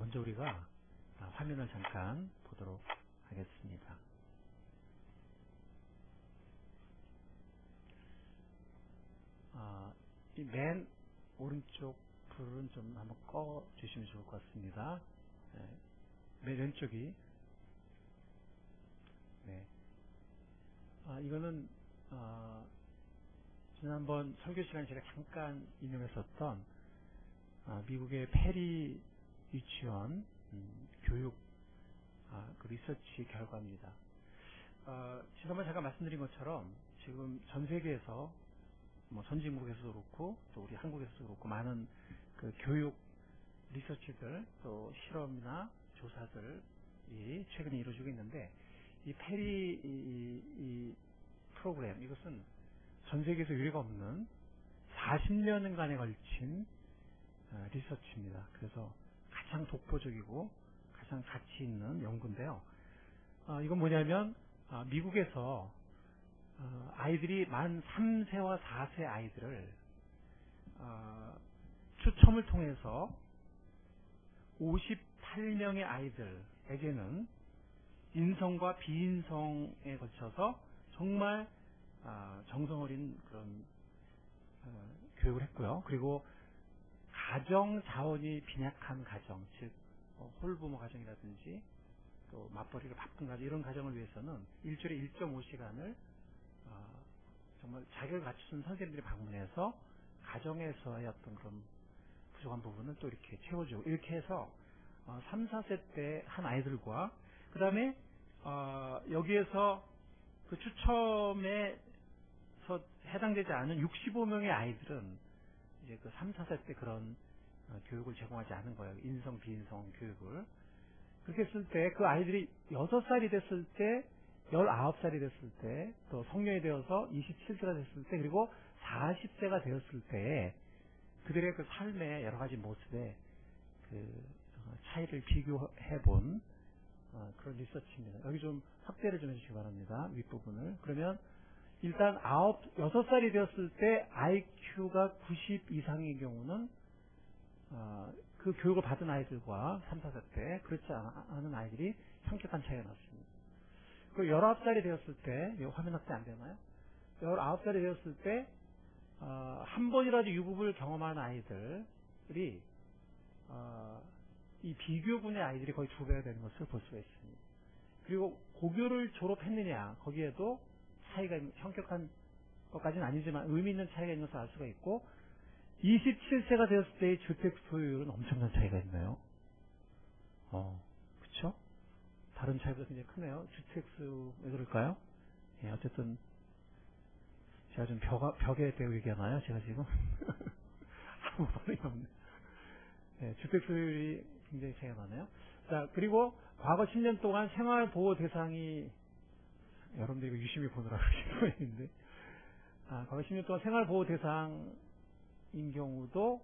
먼저 우리가 화면을 잠깐 보도록 하겠습니다. 이 맨 오른쪽 불은 좀 한번 꺼 주시면 좋을 것 같습니다. 네. 맨 왼쪽이 네. 이거는 지난번 설교 시간에 제가 잠깐 인용했었던 미국의 페리 유치원 교육 그 리서치 결과입니다. 지난번 제가 말씀드린 것처럼 지금 전 세계에서 뭐 선진국에서도 그렇고 또 우리 한국에서도 그렇고 많은 그 교육 리서치들 또 실험이나 조사들이 최근에 이루어지고 있는데 이 페리 이 프로그램 이것은 전 세계에서 유례가 없는 40년간에 걸친 리서치입니다. 그래서 가장 독보적이고 가장 가치 있는 연구인데요. 이건 뭐냐면 미국에서 아이들이 만 3세와 4세 아이들을 추첨을 통해서 58명의 아이들에게는 인성과 비인성에 걸쳐서 정말 정성 어린 그런 교육을 했고요. 그리고 가정 자원이 빈약한 가정, 즉 홀부모 가정이라든지 또 맞벌이로 바쁜 가정 이런 가정을 위해서는 일주일에 1.5시간을 정말 자격을 갖춘 선생님들이 방문해서 가정에서의 어떤 그런 부족한 부분을 또 이렇게 채워주고 이렇게 해서 3, 4세 때 한 아이들과 그 다음에 여기에서 그 추첨에서 해당되지 않은 65명의 아이들은 이제 그 3, 4세 때 그런 교육을 제공하지 않은 거예요. 인성, 비인성 교육을. 그렇게 했을 때 그 아이들이 6살이 됐을 때 19살이 됐을 때 또 성년이 되어서 27세가 됐을 때 그리고 40세가 되었을 때 그들의 그 삶의 여러 가지 모습에 그 차이를 비교해 본 그런 리서치입니다. 여기 좀 확대를 좀 해주시기 바랍니다. 윗부분을. 그러면 일단 6살이 되었을 때 IQ가 90 이상의 경우는 그 교육을 받은 아이들과 3, 4세 때 그렇지 않은 아이들이 현격한 차이가 났습니다. 그 19살이 되었을 때, 이거 화면 확대 안 되나요? 19살이 되었을 때, 한 번이라도 유급을 경험한 아이들이, 이 비교군의 아이들이 거의 2배가 되는 것을 볼 수가 있습니다. 그리고 고교를 졸업했느냐, 거기에도 차이가, 현격한 것까지는 아니지만 의미 있는 차이가 있는 것을 알 수가 있고, 27세가 되었을 때의 주택 소유율은 엄청난 차이가 있네요. 그쵸? 다른 차이가 굉장히 크네요. 주택수, 왜 그럴까요? 예, 어쨌든, 제가 좀 벽에 대고 얘기하나요? 제가 지금? 아무 반응이 없네. 예, 주택수율이 굉장히 차이가 나네요. 자, 그리고 과거 10년 동안 생활보호 대상이, 여러분들 이거 유심히 보느라고 있는데, 과거 10년 동안 생활보호 대상인 경우도,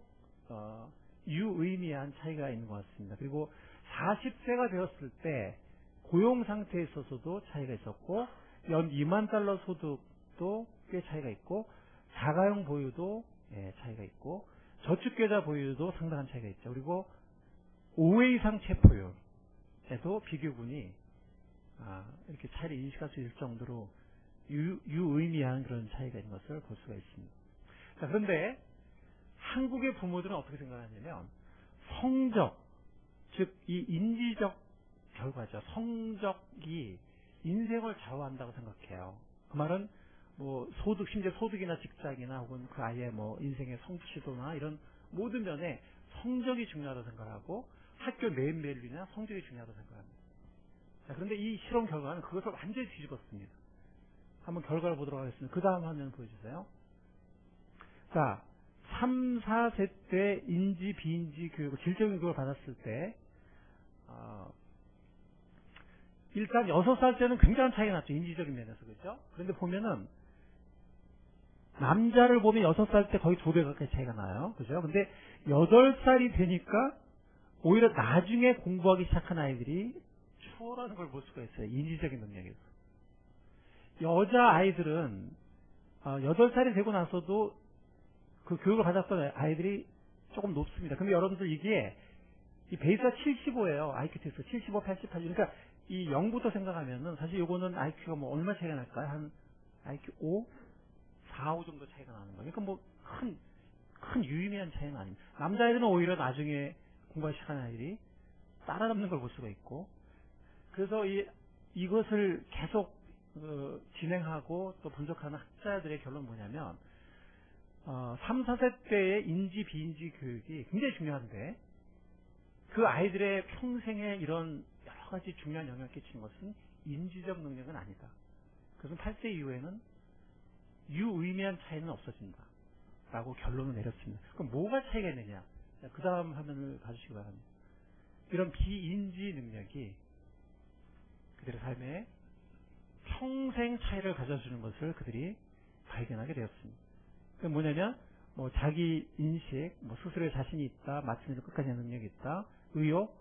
유의미한 차이가 있는 것 같습니다. 그리고 40세가 되었을 때, 고용 상태에 있어서도 차이가 있었고 연 2만 달러 소득도 꽤 차이가 있고 자가용 보유도 차이가 있고 저축계좌 보유도 상당한 차이가 있죠. 그리고 5회 이상 체포율에도 비교군이 이렇게 차이를 인식할 수 있을 정도로 유의미한 그런 차이가 있는 것을 볼 수가 있습니다. 자, 그런데 한국의 부모들은 어떻게 생각하냐면 성적, 즉 이 인지적 결과죠. 성적이 인생을 좌우한다고 생각해요. 그 말은 뭐 소득, 심지어 소득이나 직장이나 혹은 그 아이의 뭐 인생의 성취도나 이런 모든 면에 성적이 중요하다고 생각하고 학교 매일매일이나 성적이 중요하다고 생각합니다. 자, 그런데 이 실험 결과는 그것을 완전히 뒤집었습니다. 한번 결과를 보도록 하겠습니다. 그 다음 화면 보여주세요. 자, 3, 4세 때 인지, 비인지 교육을, 질적인 교육을 받았을 때 일단 6살 때는 굉장한 차이가 났죠. 인지적인 면에서. 그렇죠? 그런데 보면은 남자를 보면 6살 때 거의 2배 가까이 차이가 나요. 그죠? 근데 8살이 되니까 오히려 나중에 공부하기 시작한 아이들이 추월하는 걸 볼 수가 있어요. 인지적인 능력에서. 여자 아이들은 8살이 되고 나서도 그 교육을 받았던 아이들이 조금 높습니다. 근데 여러분들 이게 이 베이스가 75예요. IQ 테스트 75, 80, 80. 그러니까 이 0부터 생각하면은 사실 요거는 IQ가 뭐 얼마 차이가 날까요? 한 IQ 5, 4, 5 정도 차이가 나는 거예요. 그러니까 뭐 큰 유의미한 차이는 아닙니다. 남자애들은 오히려 나중에 공부할 시간 아이들이 따라잡는 걸 볼 수가 있고, 그래서 이것을 계속 진행하고 또 분석하는 학자들의 결론은 뭐냐면 3, 4세 때의 인지 비인지 교육이 굉장히 중요한데 그 아이들의 평생에 이런 여러 가지 중요한 영향을 끼치는 것은 인지적 능력은 아니다. 그래서 8세 이후에는 유의미한 차이는 없어진다 라고 결론을 내렸습니다. 그럼 뭐가 차이가 있느냐? 그 다음 화면을 봐주시기 바랍니다. 이런 비인지 능력이 그들의 삶에 평생 차이를 가져주는 것을 그들이 발견하게 되었습니다. 그게 뭐냐면 뭐 자기 인식, 뭐 스스로의 자신이 있다, 마침 일을 끝까지 하는 능력이 있다, 의욕,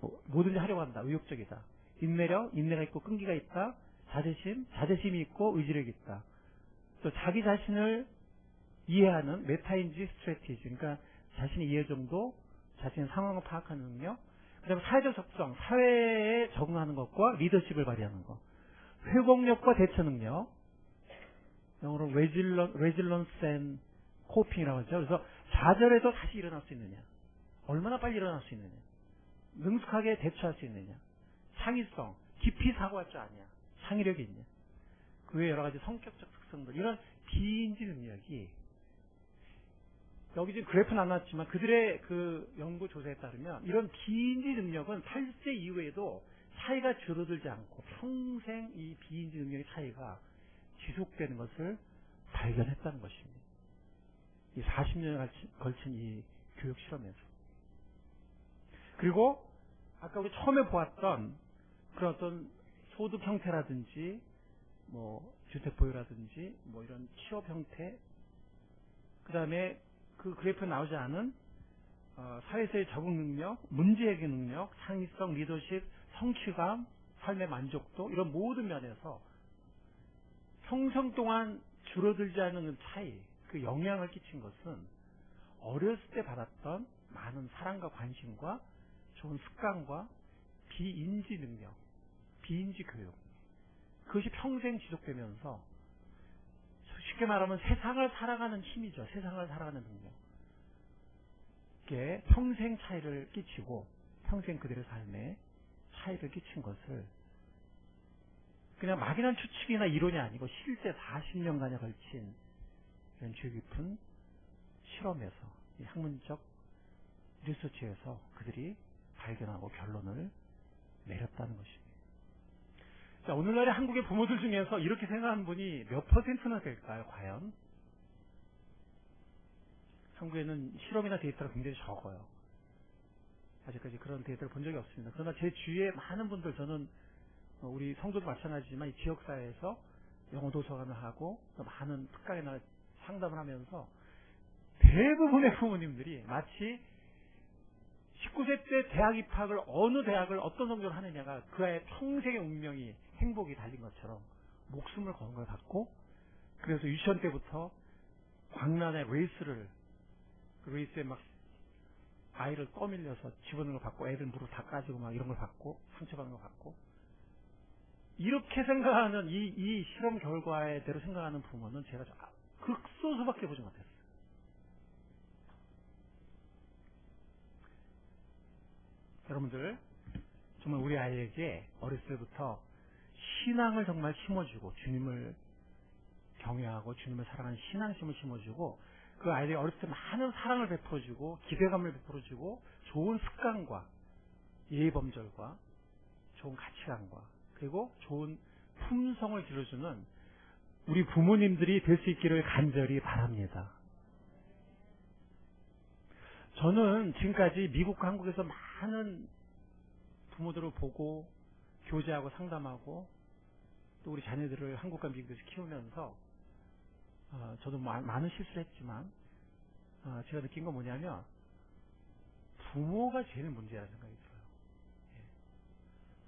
뭐 뭐든지 하려고 한다, 의욕적이다, 인내력, 인내가 있고 끈기가 있다, 자제심, 자제심이 있고 의지력이 있다, 또 자기 자신을 이해하는 메타인지 스트래티지, 그러니까 자신의 이해 정도, 자신의 상황을 파악하는 능력, 그 다음에 사회적 적성, 사회에 적응하는 것과 리더십을 발휘하는 것, 회복력과 대처 능력, 영어로 레질런스 앤 코핑이라고 하죠. 그래서 좌절해도 다시 일어날 수 있느냐, 얼마나 빨리 일어날 수 있느냐, 능숙하게 대처할 수 있느냐, 창의성, 깊이 사고할 줄 아냐, 창의력이 있냐, 그 외에 여러 가지 성격적 특성들, 이런 비인지 능력이, 여기 지금 그래프는 안 나왔지만 그들의 그 연구 조사에 따르면 이런 비인지 능력은 8세 이후에도 차이가 줄어들지 않고 평생 이 비인지 능력의 차이가 지속되는 것을 발견했다는 것입니다. 이 40년에 걸친 이 교육 실험에서. 그리고 아까 우리 처음에 보았던 그런 어떤 소득 형태라든지 뭐 주택 보유라든지 뭐 이런 취업 형태, 그 다음에 그 그래프에 나오지 않은 사회에서의 적응 능력, 문제 해결 능력, 창의성, 리더십, 성취감, 삶의 만족도, 이런 모든 면에서 평생 동안 줄어들지 않는 차이, 그 영향을 끼친 것은 어렸을 때 받았던 많은 사랑과 관심과 좋은 습관과 비인지 능력, 비인지 교육, 그것이 평생 지속되면서 쉽게 말하면 세상을 살아가는 힘이죠. 세상을 살아가는 능력. 이게 평생 차이를 끼치고 평생 그들의 삶에 차이를 끼친 것을 그냥 막연한 추측이나 이론이 아니고 실제 40년간에 걸친 이런 주의 깊은 실험에서, 이 학문적 리서치에서 그들이 발견하고 결론을 내렸다는 것입니다. 자, 오늘날의 한국의 부모들 중에서 이렇게 생각하는 분이 몇 퍼센트나 될까요, 과연? 한국에는 실험이나 데이터가 굉장히 적어요. 아직까지 그런 데이터를 본 적이 없습니다. 그러나 제 주위에 많은 분들, 저는 우리 성도도 마찬가지지만 이 지역사회에서 영어 도서관을 하고 또 많은 특강에 나가 상담을 하면서 대부분의 부모님들이 마치 19세 때 대학 입학을 어느 대학을 어떤 성적으로 하느냐가 그 아이의 평생의 운명이, 행복이 달린 것처럼 목숨을 거는 걸 같고, 그래서 유치원 때부터 광란의 레이스에 막 아이를 떠밀려서 집어넣는 걸 받고, 애들 무릎 다 까지고 막 이런 걸 받고, 상처받는 걸 받고, 이렇게 생각하는 이 실험 결과에 대로 생각하는 부모는 제가 극소수밖에 보지 못했어요. 여러분들, 정말 우리 아이에게 어렸을 때부터 신앙을 정말 심어주고, 주님을 경외하고 주님을 사랑하는 신앙심을 심어주고, 그 아이들이 어렸을 때 많은 사랑을 베풀어주고 기대감을 베풀어주고 좋은 습관과 예의범절과 좋은 가치관과 그리고 좋은 품성을 길러주는 우리 부모님들이 될 수 있기를 간절히 바랍니다. 저는 지금까지 미국과 한국에서 많은 부모들을 보고 교제하고 상담하고 또 우리 자녀들을 한국과 미국에서 키우면서 저도 많은 실수를 했지만 제가 느낀 건 뭐냐면 부모가 제일 문제라는 생각이 들어요.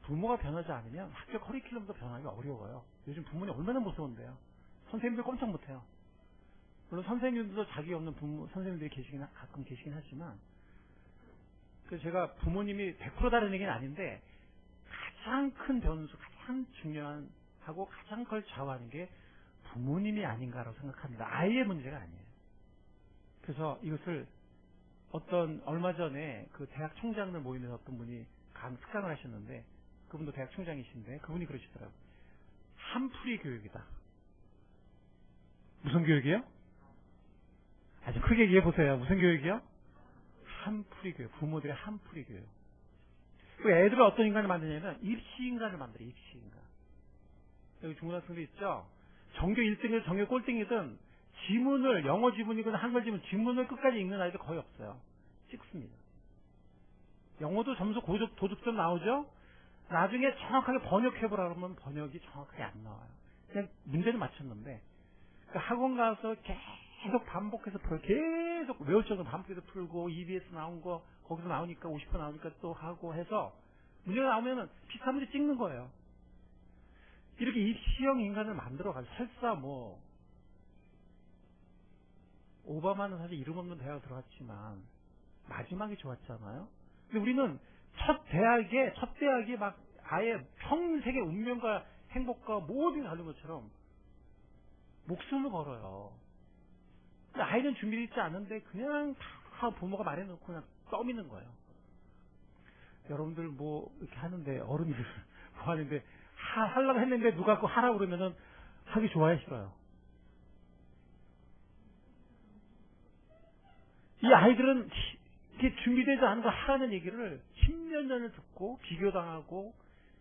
부모가 변하지 않으면 학교 커리큘럼도 변하기 어려워요. 요즘 부모님 얼마나 무서운데요. 선생님들 꼼짝 못해요. 물론 선생님들도 자기 없는 선생님들이 가끔 계시긴 하지만 그래서 제가 부모님이 100% 다른 얘기는 아닌데 가장 큰 변수, 가장 중요한 하고 가장 걸 좌우하는 게 부모님이 아닌가라고 생각합니다. 아이의 문제가 아니에요. 그래서 이것을 얼마 전에 그 대학 총장들 모임에서 어떤 분이 특강을 하셨는데, 그분도 대학 총장이신데 그분이 그러시더라고요. 한풀이 교육이다. 무슨 교육이요? 아주 크게 얘기해 보세요. 무슨 교육이요? 한풀이 교육. 부모들의 한풀이 교육. 그 애들을 어떤 인간을 만드냐면 입시 인간을 만들어요. 입시 인간. 여기 중고등학생도 있죠. 전교 1등이든 전교 꼴등이든 지문을, 영어 지문이든 한글 지문을 끝까지 읽는 아이들 거의 없어요. 찍습니다. 영어도 점수 도둑점 나오죠. 나중에 정확하게 번역해보라 그러면 번역이 정확하게 안 나와요. 그냥 문제는 맞췄는데, 그 학원 가서 계속 반복해서 계속 외울 정도로 반복해서 풀고, EBS 나온 거 거기서 나오니까 50% 나오니까 또 하고 해서 문제가 나오면은 비슷한 문제 찍는 거예요. 이렇게 입시형 인간을 만들어가지고, 설사 오바마는 사실 이름 없는 대학을 들어갔지만 마지막이 좋았잖아요. 근데 우리는 첫 대학이 막 아예 평생의 운명과 행복과 모든 게 다른 것처럼 목숨을 걸어요. 근데 아이는 준비되어 있지 않은데 그냥 다 부모가 말해놓고 그냥 떠미는 거예요. 여러분들 이렇게 하는데, 어른들 하는데 하려고 했는데 누가 그거 하라고 그러면은 하기 좋아해, 싫어요? 이 아이들은 이게 준비되지 않은 거 하라는 얘기를 10몇 년을 듣고 비교당하고,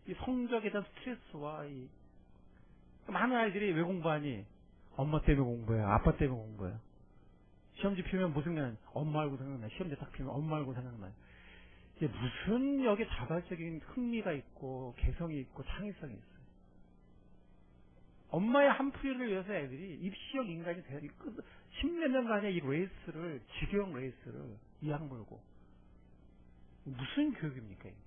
이 성적에 대한 스트레스와 많은 아이들이 왜 공부하니? 엄마 때문에 공부해요. 아빠 때문에 공부해요. 시험지 피우면 무슨 생각나요? 엄마 알고 생각나요. 시험지 딱 피우면 엄마 알고 생각나요. 이게 무슨 여기에 자발적인 흥미가 있고 개성이 있고 창의성이 있어요. 엄마의 한풀이를 위해서 애들이 입시형 인간이 돼야, 10몇 년간의 이 레이스를, 지경 레이스를 이악 물고, 무슨 교육입니까 이게?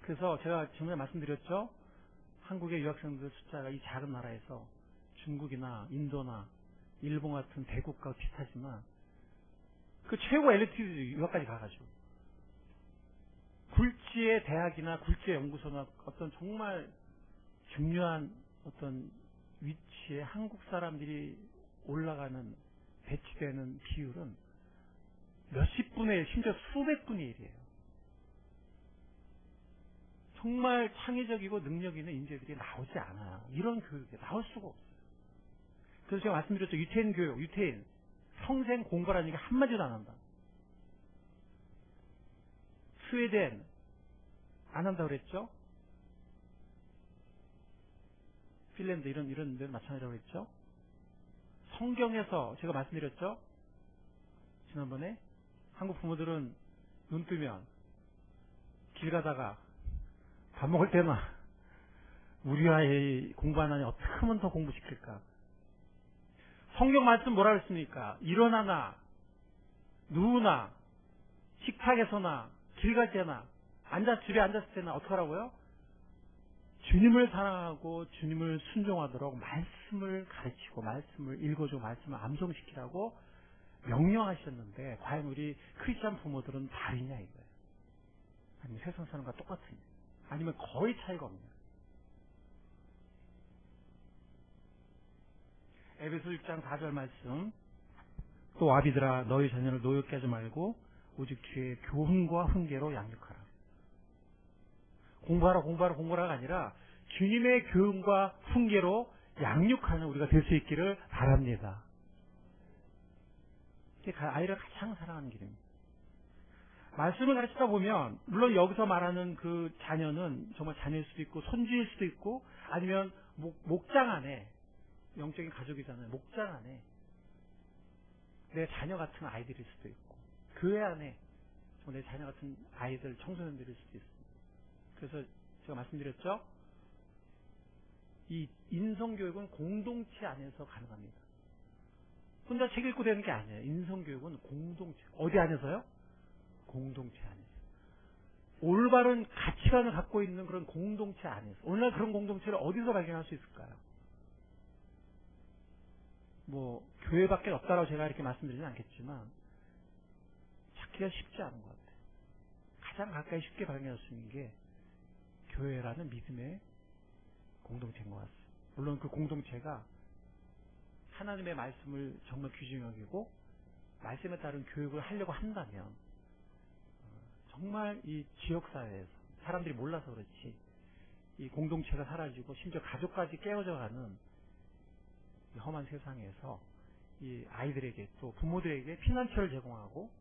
그래서 제가 지난번에 말씀드렸죠. 한국의 유학생들 숫자가 이 작은 나라에서 중국이나 인도나 일본 같은 대국과 비슷하지만 그 최고 엘리트 유학까지 가가지고 굴지의 대학이나 굴지의 연구소나 어떤 정말 중요한 어떤 위치에 한국 사람들이 올라가는, 배치되는 비율은 몇십 분의 1, 심지어 수백 분의 1이에요. 정말 창의적이고 능력 있는 인재들이 나오지 않아요. 이런 교육이 나올 수가 없어요. 그래서 제가 말씀드렸죠. 유태인 교육, 유태인 평생 공부라는 얘기 한마디도 안 한다. 스웨덴 안 한다고 그랬죠. 핀란드 이런 데는 마찬가지라고 그랬죠. 성경에서 제가 말씀드렸죠. 지난번에 한국 부모들은 눈 뜨면 길 가다가 밥 먹을 때나 우리 아이 공부 안 하니 어떻게 하면 더 공부시킬까. 성경 말씀 뭐라 그랬습니까? 일어나나 누우나 식탁에서나 길 갈 때나 집에 앉았을 때나 어떻게 하라고요? 주님을 사랑하고 주님을 순종하도록 말씀을 가르치고 말씀을 읽어주고 말씀을 암송시키라고 명령하셨는데, 과연 우리 크리스찬 부모들은 다르냐 이거예요. 아니면 세상 사람과 똑같으냐, 아니면 거의 차이가 없냐. 에베소 6장 4절 말씀, 또 아비들아 너희 자녀를 노엽게 하지 말고 오직 주의 교훈과 훈계로 양육하라. 공부하라가 아니라 주님의 교훈과 훈계로 양육하는 우리가 될 수 있기를 바랍니다. 이게 아이를 가장 사랑하는 길입니다. 말씀을 가르치다 보면 물론 여기서 말하는 그 자녀는 정말 자녀일 수도 있고 손주일 수도 있고, 아니면 목장 안에, 영적인 가족이잖아요. 목장 안에 내 자녀 같은 아이들일 수도 있고, 교회 안에 내 자녀 같은 아이들, 청소년들일 수도 있습니다. 그래서 제가 말씀드렸죠. 이 인성교육은 공동체 안에서 가능합니다. 혼자 책 읽고 되는 게 아니에요. 인성교육은 공동체. 어디 안에서요? 공동체 안에서. 올바른 가치관을 갖고 있는 그런 공동체 안에서. 오늘날 그런 공동체를 어디서 발견할 수 있을까요? 교회밖에 없다라고 제가 이렇게 말씀드리진 않겠지만, 발견하기가 쉽지 않은 것 같아요. 가장 가까이 쉽게 발견할 수 있는 게 교회라는 믿음의 공동체인 것 같습니다. 물론 그 공동체가 하나님의 말씀을 정말 귀중히 여기고 말씀에 따른 교육을 하려고 한다면 정말 이 지역사회에서 사람들이 몰라서 그렇지 이 공동체가 사라지고 심지어 가족까지 깨어져가는 이 험한 세상에서 이 아이들에게 또 부모들에게 피난처를 제공하고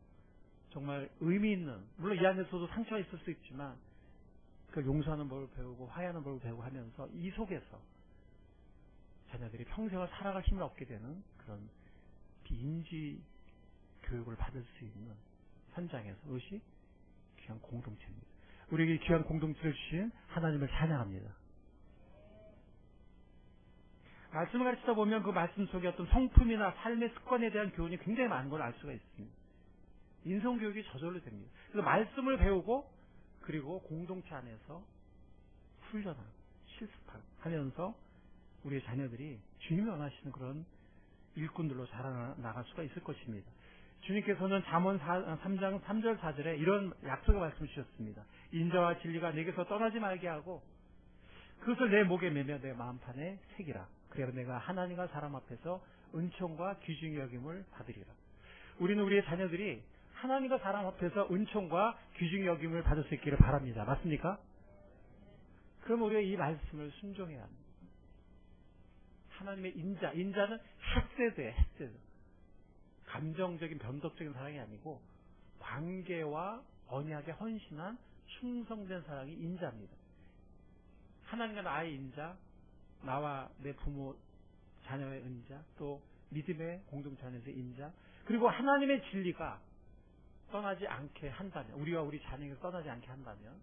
정말 의미 있는, 물론 이 안에서도 상처가 있을 수 있지만 그걸 용서하는 법을 배우고 화해하는 법을 배우고 하면서 이 속에서 자녀들이 평생을 살아갈 힘을 얻게 되는 그런 비인지 교육을 받을 수 있는 현장에서 그것이 귀한 공동체입니다. 우리에게 귀한 공동체를 주신 하나님을 찬양합니다. 말씀을 가르치다 보면 그 말씀 속에 어떤 성품이나 삶의 습관에 대한 교훈이 굉장히 많은 걸 알 수가 있습니다. 인성교육이 저절로 됩니다. 그래서 말씀을 배우고 그리고 공동체 안에서 훈련하고 실습하고 하면서 우리의 자녀들이 주님이 원하시는 그런 일꾼들로 자라나갈 수가 있을 것입니다. 주님께서는 잠언 3장 3절 4절에 이런 약속의 말씀을 주셨습니다. 인자와 진리가 내게서 떠나지 말게 하고 그것을 내 목에 매며 내 마음판에 새기라. 그래야 내가 하나님과 사람 앞에서 은총과 귀중히 여김을 받으리라. 우리는 우리의 자녀들이 하나님과 사람 앞에서 은총과 귀중히 여김을 받을 수 있기를 바랍니다. 맞습니까? 그럼 우리가 이 말씀을 순종해야 합니다. 하나님의 인자는 헷세드예요. 헷세드. 감정적인 변덕적인 사랑이 아니고 관계와 언약에 헌신한 충성된 사랑이 인자입니다. 하나님과 나의 인자, 나와 내 부모 자녀의 인자, 또 믿음의 공동체 안에서의 인자, 그리고 하나님의 진리가 떠나지 않게 한다면, 우리와 우리 자녀에게 떠나지 않게 한다면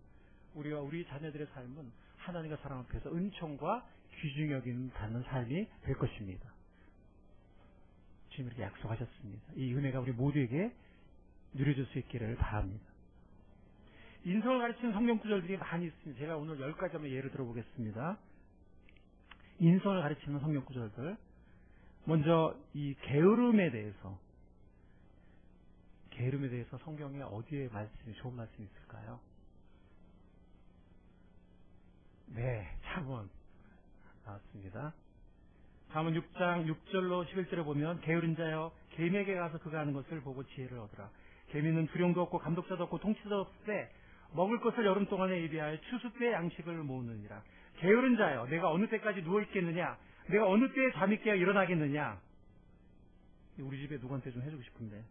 우리와 우리 자녀들의 삶은 하나님과 사람 앞에서 은총과 귀중히 여김 받는 삶이 될 것입니다. 주님 이렇게 약속하셨습니다. 이 은혜가 우리 모두에게 누려질 수 있기를 바랍니다. 인성을 가르치는 성경 구절들이 많이 있습니다. 제가 오늘 10가지 한번 예를 들어보겠습니다. 인성을 가르치는 성경 구절들. 먼저 이 게으름에 대해서 성경에 어디에 좋은 말씀이 있을까요? 네, 잠언 나왔습니다. 잠언 6장 6절로 11절에 보면 게으른 자여 개미에게 가서 그가 하는 것을 보고 지혜를 얻으라. 개미는 두령도 없고 감독자도 없고 통치도 없되 먹을 것을 여름 동안에 예비하여 추수 때에 양식을 모으느니라. 게으른 자여 내가 어느 때까지 누워있겠느냐, 내가 어느 때에 잠이 깨어 일어나겠느냐. 우리 집에 누구한테 좀 해주고 싶은데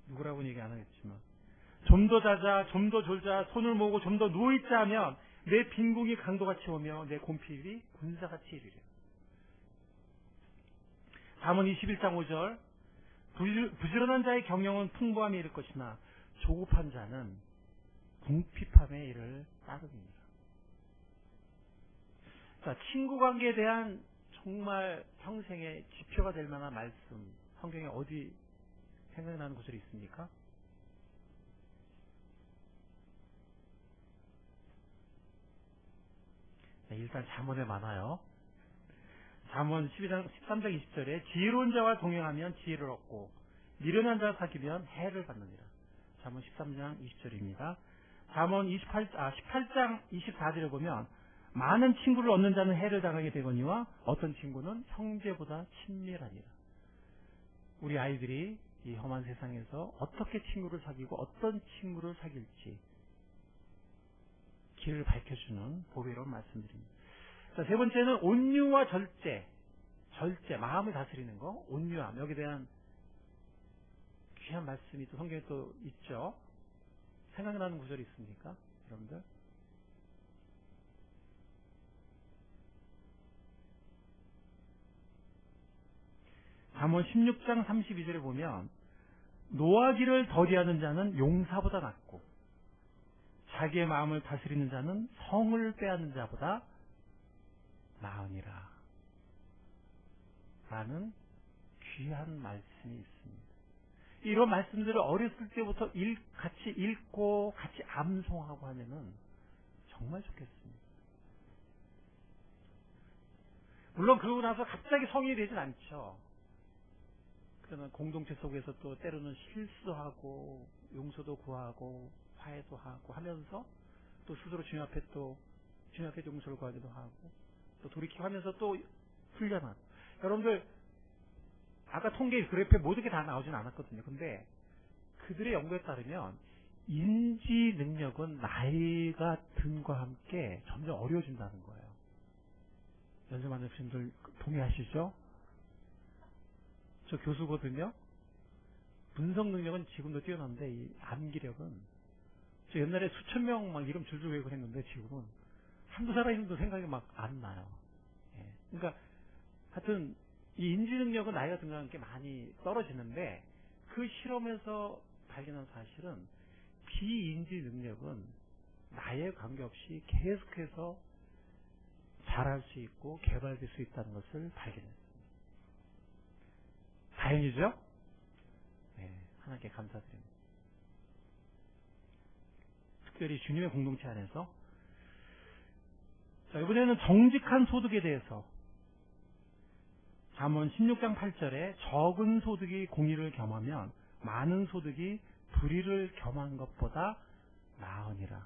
누구라고는 얘기 안 하겠지만 좀 더 자자, 좀 더 졸자, 손을 모으고 좀 더 누워있자 하면 내 빈궁이 강도같이 오며 내 곰필이 군사같이 이르려. 잠언 21장 5절 부지런한 자의 경영은 풍부함에 이를 것이나 조급한 자는 궁핍함에 이를 따릅니다. 자, 친구 관계에 대한 정말 평생의 지표가 될 만한 말씀, 성경에 어디 생각나는 구절이 있습니까? 네, 일단 잠언에 많아요. 잠언 13장 20절에 지혜로운 자와 동행하면 지혜를 얻고 미련한 자와 사귀면 해를 받느니라. 잠언 13장 20절입니다. 잠언 18장 24절에 보면 많은 친구를 얻는 자는 해를 당하게 되거니와 어떤 친구는 형제보다 친밀하니라. 우리 아이들이 이 험한 세상에서 어떻게 친구를 사귀고 어떤 친구를 사귈지 길을 밝혀주는 보배로운 말씀드립니다. 자, 세 번째는 온유와 절제, 마음을 다스리는 거, 온유함. 여기에 대한 귀한 말씀이 또 성경에 또 있죠. 생각나는 구절이 있습니까, 여러분들? 잠언 16장 32절에 보면 노하기를 더디하는 자는 용사보다 낫고 자기의 마음을 다스리는 자는 성을 빼앗는 자보다 나으니라 라는 귀한 말씀이 있습니다. 이런 말씀들을 어렸을 때부터 같이 읽고 같이 암송하고 하면은 정말 좋겠습니다. 물론 그러고 나서 갑자기 성인이 되진 않죠. 그러나 공동체 속에서 또 때로는 실수하고 용서도 구하고 화해도 하고 하면서 또 스스로 주님 앞에 용서를 구하기도 하고 또 돌이키고 하면서 또 훈련하고. 여러분들 아까 통계 그래프에 모든 게 다 나오진 않았거든요. 근데 그들의 연구에 따르면 인지 능력은 나이가 듦과 함께 점점 어려워진다는 거예요. 연세많은 분들 동의하시죠? 저 교수거든요. 분석 능력은 지금도 뛰어난데 이 암기력은 저 옛날에 수천 명 막 이름 줄줄 외우고 했는데 지금은 한두 사람 이름도 생각이 막 안 나요. 예. 그러니까 하여튼 이 인지 능력은 나이가 든과 함께 많이 떨어지는데 그 실험에서 발견한 사실은 비인지 능력은 나이에 관계없이 계속해서 잘할 수 있고 개발될 수 있다는 것을 발견했습니다. 다행이죠? 네, 하나님께 감사드립니다. 특별히 주님의 공동체 안에서 자, 이번에는 정직한 소득에 대해서 잠언 16장 8절에 적은 소득이 공의를 겸하면 많은 소득이 불의를 겸한 것보다 나으니라.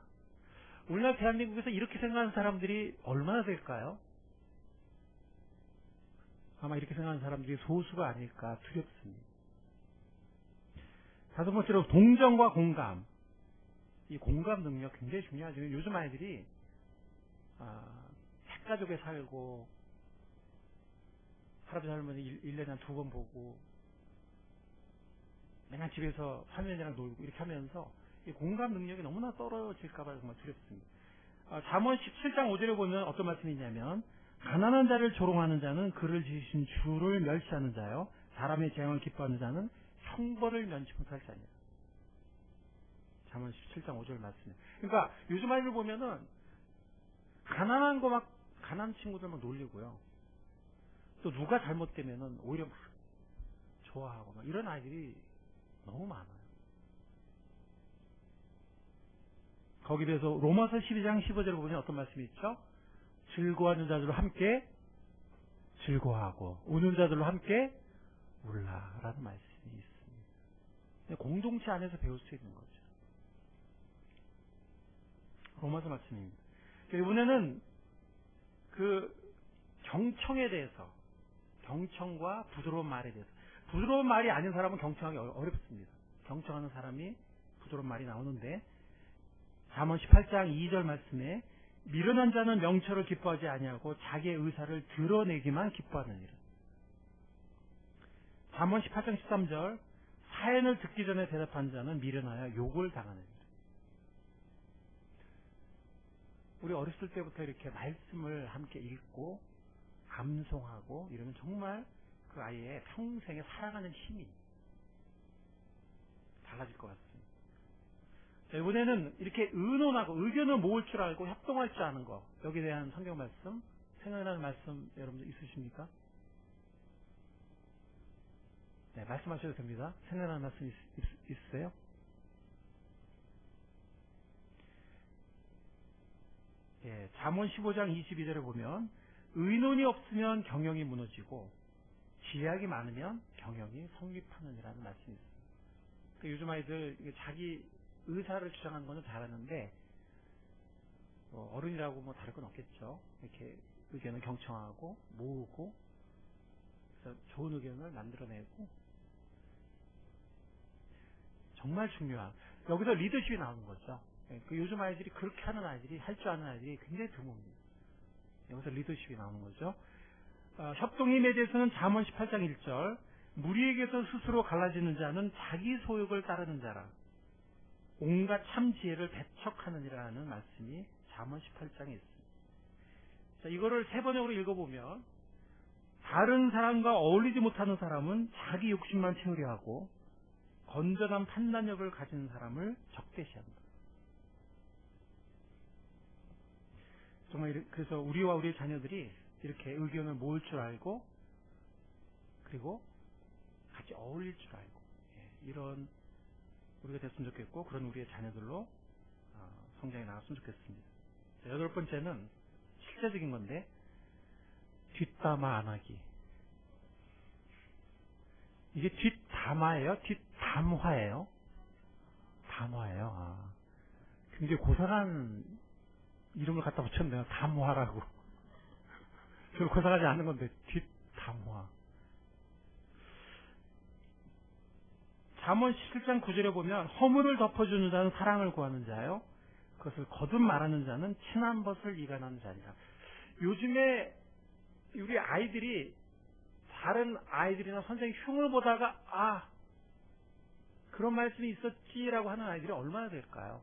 오늘날 대한민국에서 이렇게 생각하는 사람들이 얼마나 될까요? 아마 이렇게 생각하는 사람들이 소수가 아닐까 두렵습니다. 다섯 번째로 동정과 공감. 이 공감 능력 굉장히 중요하죠. 요즘 아이들이 핵가족에 살고 할아버지 할머니 1년에 한 2번 보고 맨날 집에서 할머니랑 놀고 이렇게 하면서 이 공감 능력이 너무나 떨어질까봐 정말 두렵습니다. 잠언 17장 5절에 보면 어떤 말씀이 있냐면 가난한 자를 조롱하는 자는 그를 지으신 주를 멸시하는 자요 사람의 재앙을 기뻐하는 자는 형벌을 면치 못할 자니라. 잠언 17장 5절 말씀이에요. 그러니까 요즘 아이들 보면은 가난한 거 막 가난한 친구들 막 놀리고요. 또 누가 잘못되면은 오히려 막 좋아하고 막 이런 아이들이 너무 많아요. 거기에 대해서 로마서 12장 15절을 보면 어떤 말씀이 있죠? 즐거워하는 자들로 함께 즐거워하고 우는 자들로 함께 울라라는 말씀이 있습니다. 공동체 안에서 배울 수 있는 거죠. 로마서 말씀입니다. 이번에는 그 경청에 대해서 경청과 부드러운 말에 대해서 부드러운 말이 아닌 사람은 경청하기 어렵습니다. 경청하는 사람이 부드러운 말이 나오는데 잠언 18장 2절 말씀에 미련한 자는 명철을 기뻐하지 아니하고 자기의 의사를 드러내기만 기뻐하느니라. 잠언 18장 13절 사연을 듣기 전에 대답한 자는 미련하여 욕을 당하느니라. 우리 어렸을 때부터 이렇게 말씀을 함께 읽고 암송하고 이러면 정말 그 아이의 평생에 살아가는 힘이 달라질 것 같습니다. 자, 이번에는 이렇게 의논하고 의견을 모을 줄 알고 협동할 줄 아는 거, 여기에 대한 성경 말씀, 생각나는 말씀 여러분들 있으십니까? 네, 말씀하셔도 됩니다. 생각나는 말씀 있으세요? 예, 잠언 15장 22절에 보면 의논이 없으면 경영이 무너지고 지략이 많으면 경영이 성립하느니라는 말씀이 있습니다. 요즘 아이들 자기 의사를 주장하는 거는 잘하는데 어른이라고 뭐 다를 건 없겠죠. 이렇게 의견을 경청하고 모으고 그래서 좋은 의견을 만들어내고 정말 중요한 여기서 리더십이 나오는 거죠. 요즘 아이들이 그렇게 하는 아이들이 할 줄 아는 아이들이 굉장히 드뭅니다. 여기서 리더십이 나오는 거죠. 협동임에 대해서는 잠언 18장 1절 무리에게서 스스로 갈라지는 자는 자기 소욕을 따르는 자라 온갖 참 지혜를 배척하느니라는 말씀이 잠언 18장에 있습니다. 자, 이거를 세 번역으로 읽어보면 다른 사람과 어울리지 못하는 사람은 자기 욕심만 채우려 하고 건전한 판단력을 가진 사람을 적대시한다. 정말 그래서 우리와 우리의 자녀들이 이렇게 의견을 모을 줄 알고 그리고 같이 어울릴 줄 알고 이런 우리가 됐으면 좋겠고 그런 우리의 자녀들로 성장해 나갔으면 좋겠습니다. 자, 여덟 번째는 실제적인 건데 뒷담화 안 하기. 이게 뒷담화예요? 뒷담화예요? 담화예요. 아, 굉장히 고상한 이름을 갖다 붙였네요. 담화라고. 저는 고상하지 않은 건데, 뒷담화. 잠언 17장 9절에 보면 허물을 덮어주는 자는 사랑을 구하는 자요, 그것을 거듭 말하는 자는 친한 것을 이간하는 자니라. 요즘에 우리 아이들이 다른 아이들이나 선생님 흉을 보다가 그런 말씀이 있었지라고 하는 아이들이 얼마나 될까요?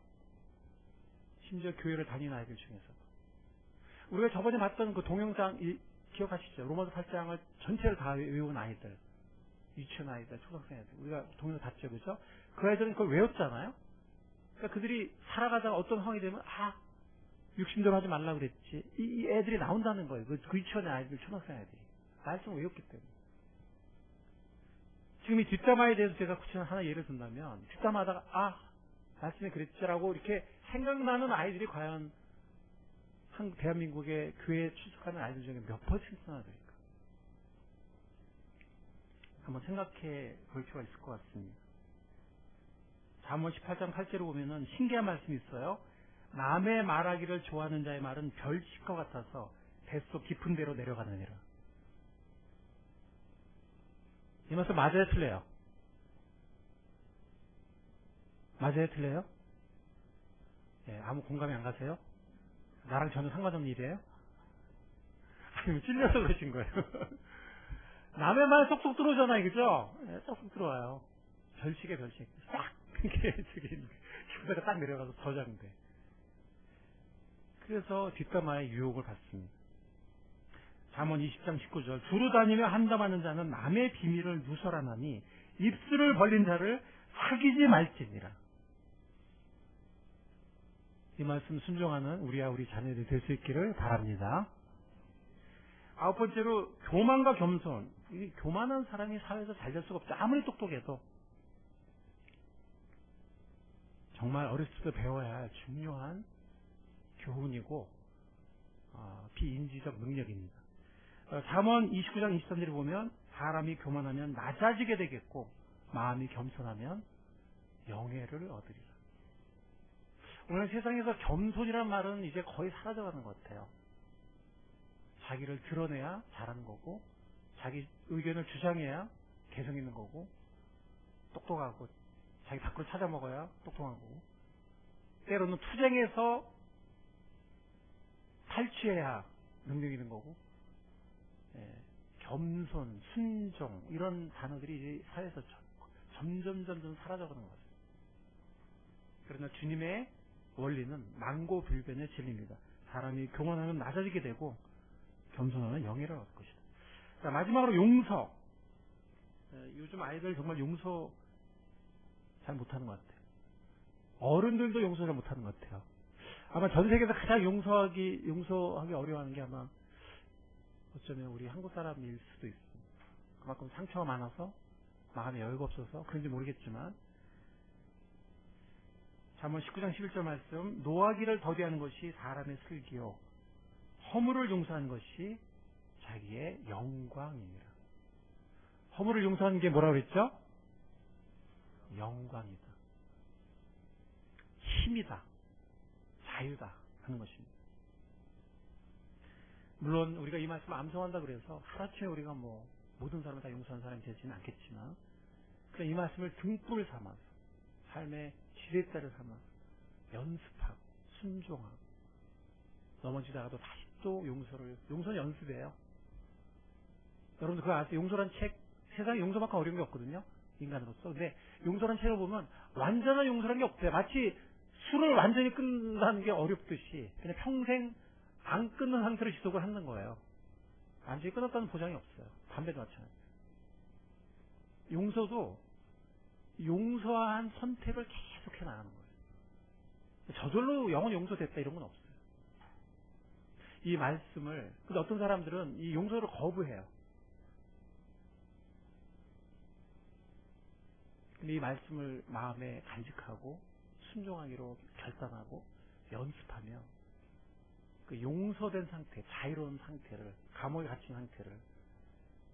심지어 교회를 다니는 아이들 중에서도. 우리가 저번에 봤던 그 동영상 기억하시죠? 로마서 8장을 전체를 다 외운 아이들, 유치원 아이들, 초등학생 아이들, 우리가 동영상 봤죠, 그죠? 그 아이들은 그걸 외웠잖아요. 그러니까 그들이 살아가다가 어떤 상황이 되면 욕심대로 하지 말라 그랬지. 이 애들이 나온다는 거예요. 그 유치원의 아이들, 초등학생 아이들이 말씀을 외웠기 때문에. 지금 이 뒷담화에 대해서 제가 구체적으로 하나 예를 든다면, 뒷담화하다가 말씀이 그랬지라고 이렇게 생각나는 아이들이 과연 대한민국의 교회에 출석하는 아이들 중에 몇 퍼센트나 될까? 한번 생각해 볼 필요가 있을 것 같습니다. 잠언 18장 8절에 보면은 신기한 말씀이 있어요. 남의 말하기를 좋아하는 자의 말은 별식과 같아서 뱃속 깊은 데로 내려가느니라. 이 말씀 맞아요, 틀려요? 맞아요, 틀려요? 예, 아무 공감이 안 가세요? 나랑 전혀 상관없는 일이에요? 아니, 찔려서 그러신 거예요. 남의 말 쏙쏙 들어오잖아요, 그죠? 예, 쏙쏙 들어와요. 별식에 별식. 싹! 이렇게, 기분가 딱 내려가서 저장돼. 그래서 뒷담화의 유혹을 받습니다. 잠언 20장 19절. 두루 다니며 한담하는 자는 남의 비밀을 누설하나니 입술을 벌린 자를 사귀지 말지니라. 이 말씀 순종하는 우리와 우리 자녀들이 될 수 있기를 바랍니다. 아홉 번째로 교만과 겸손. 이 교만한 사람이 사회에서 잘 될 수가 없죠. 아무리 똑똑해도. 정말 어렸을 때 배워야 할 중요한 교훈이고 비인지적 능력입니다. 잠언 29장 23절을 보면 사람이 교만하면 낮아지게 되겠고 마음이 겸손하면 영예를 얻으리라. 오늘 세상에서 겸손이란 말은 이제 거의 사라져가는 것 같아요. 자기를 드러내야 잘하는 거고, 자기 의견을 주장해야 개성 있는 거고, 똑똑하고, 자기 밖으로 찾아먹어야 똑똑한 거고, 때로는 투쟁해서 탈취해야 능력 있는 거고, 겸손, 순종 이런 단어들이 이제 사회에서 점점 사라져가는 것 같아요. 그러나 주님의 원리는 망고불변의 진리입니다. 사람이 교만하면 낮아지게 되고 겸손하면 영예를 얻을 것이다. 자, 마지막으로 용서. 요즘 아이들 정말 용서 잘 못하는 것 같아요. 어른들도 용서 잘 못하는 것 같아요. 아마 전 세계에서 가장 용서하기 어려워하는 게 아마 어쩌면 우리 한국 사람일 수도 있습니다. 그만큼 상처가 많아서 마음에 여유가 없어서 그런지 모르겠지만, 잠언 19장 11절 말씀, 노하기를 더디하는 것이 사람의 슬기요 허물을 용서하는 것이 자기의 영광이니라. 허물을 용서하는 게 뭐라고 그랬죠? 영광이다, 힘이다, 자유다 하는 것입니다. 물론 우리가 이 말씀을 암송한다 그래서 하루아침에 우리가 모든 사람을 다 용서하는 사람이 되지는 않겠지만, 그냥 이 말씀을 등불 삼아서 삶의 지렛대를 삼아서 연습하고 순종하고, 넘어지다가도 다시 또 용서는 연습이에요. 여러분들 그거 아세요? 용서란 책, 세상에 용서만큼 어려운 게 없거든요, 인간으로서. 근데 용서란 책을 보면 완전한 용서라는 게 없대요. 마치 술을 완전히 끊는다는 게 어렵듯이 그냥 평생 안 끊는 상태로 지속을 하는 거예요. 완전히 끊었다는 보장이 없어요. 담배도 마찬가지예요. 용서도 용서한 선택을 계속해 나가는 거예요. 저절로 영원히 용서됐다 이런 건 없어요. 이 말씀을, 근데 어떤 사람들은 이 용서를 거부해요. 근데 이 말씀을 마음에 간직하고 순종하기로 결단하고 연습하며 그 용서된 상태, 자유로운 상태를, 감옥에 갇힌 상태를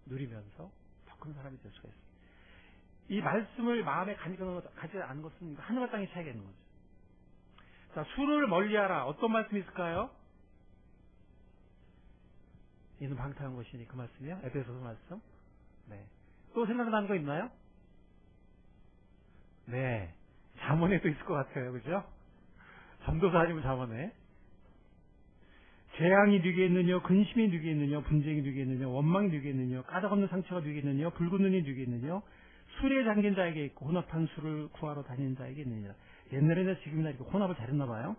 누리면서 더 큰 사람이 될 수가 있습니다. 이 말씀을 마음에 가지 않은 것은 하늘과 땅의 차이가 있는 거죠. 자, 술을 멀리하라. 어떤 말씀이 있을까요? 이는 방탕한 것이니 그 말씀이요? 에베소서 말씀. 네. 또 생각나는 거 있나요? 네. 잠언에도 있을 것 같아요. 그죠? 전도사 아니면 잠언에. 재앙이 네게 있느냐, 근심이 네게 있느냐, 분쟁이 네게 있느냐, 원망이 네게 있느냐, 까닭없는 상처가 네게 있느냐, 붉은 눈이 네게 있느냐, 술에 잠긴 자에게 있고 혼합한 술을 구하러 다니는 자에게 있느냐. 옛날에나 지금이나 이렇게 혼합을 잘했나 봐요.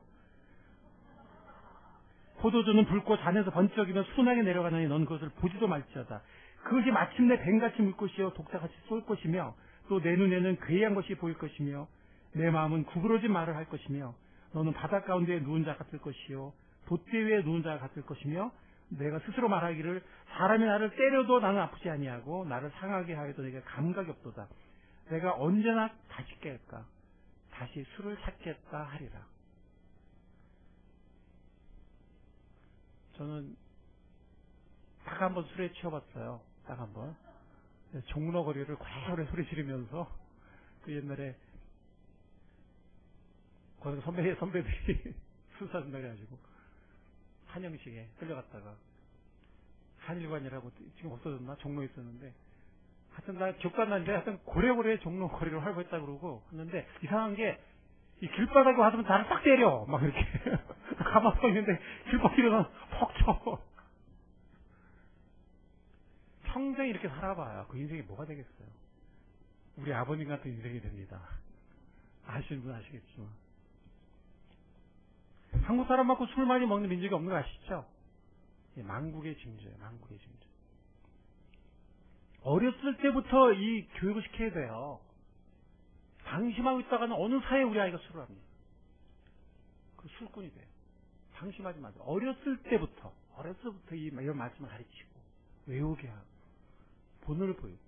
포도주는 붉고 잔에서 번쩍이며 순하게 내려가느니 넌 그것을 보지도 말지어다. 그것이 마침내 뱀같이 물 것이요 독사같이 쏠 것이며 또 내 눈에는 괴이한 것이 보일 것이며 내 마음은 구부러진 말을 할 것이며 너는 바닷 가운데 누운 자 같을 것이요 돛대 위에 누운 자 같을 것이며 내가 스스로 말하기를 사람이 나를 때려도 나는 아프지 아니하고 나를 상하게 하여도 내게 감각이 없도다. 내가 언제나 다시 깰까 다시 술을 찾겠다 하리라. 저는 딱 한 번 술에 취해봤어요. 딱 한 번. 종로 거리를 고래고래 소리 지르면서 그 옛날에 거기 선배들이 술 사준다 그래가지고 한영식에 끌려갔다가 한일관이라고 지금 없어졌나? 종로에 있었는데 하여튼 나 기억도 안 나는데 하여튼 고래고래 종로 거리를 활보했다 그러고 했는데 이상한 게 이 길바닥에 와서 나를 딱 때려 막 이렇게 가만히 서 있는데 길바닥에는 퍽 쳐. 평생 이렇게 살아봐요. 그 인생이 뭐가 되겠어요? 우리 아버님 같은 인생이 됩니다. 아시는 분 아시겠지만 한국 사람 맞고 술 많이 먹는 민족이 없는 거 아시죠? 망국의 징조예요. 망국의 징조. 어렸을 때부터 이 교육을 시켜야 돼요. 방심하고 있다가는 어느 사이에 우리 아이가 술을 합니다. 그 술꾼이 돼요. 방심하지 마세요. 어렸을 때부터 이런 말씀을 가르치고 외우게 하고 본을 보이고.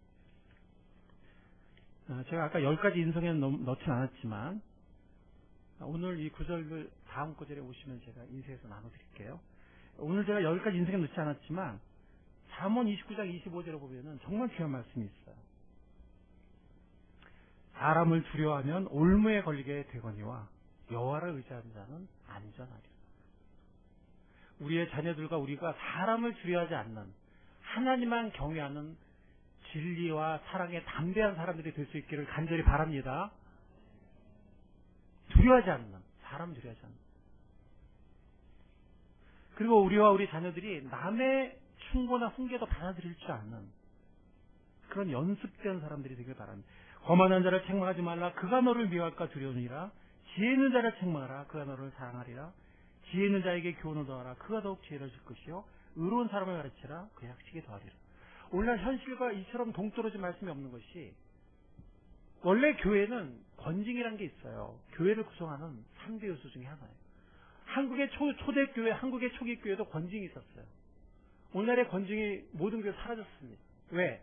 제가 아까 10가지 인성에는 넣진 않았지만 오늘 이 구절을 다음 구절에 오시면 제가 인쇄해서 나눠드릴게요. 오늘 제가 10가지 인성에 넣지 않았지만 잠언 29장 25절에 보면은 정말 귀한 말씀이 있어요. 사람을 두려워하면 올무에 걸리게 되거니와 여호와를 의지하는 자는 안전하리라. 우리의 자녀들과 우리가 사람을 두려워하지 않는 하나님만 경외하는 진리와 사랑에 담대한 사람들이 될 수 있기를 간절히 바랍니다. 두려워하지 않는, 사람 두려워하지 않는. 그리고 우리와 우리 자녀들이 남의 충고나 훈계도 받아들일 줄 아는 그런 연습된 사람들이 되길 바랍니다. 거만한 자를 책망하지 말라. 그가 너를 미워할까 두려우니라. 지혜 있는 자를 책망하라. 그가 너를 사랑하리라. 지혜 있는 자에게 교훈을 더하라. 그가 더욱 지혜를 줄 것이요 의로운 사람을 가르치라. 그 약식에 더하리라. 오늘날 현실과 이처럼 동떨어진 말씀이 없는 것이 원래 교회는 권징이라는 게 있어요. 교회를 구성하는 3대 요소 중에 하나예요. 한국의 초대교회, 한국의 초기교회도 권징이 있었어요. 오늘날의 권징이 모든 교회 사라졌습니다. 왜?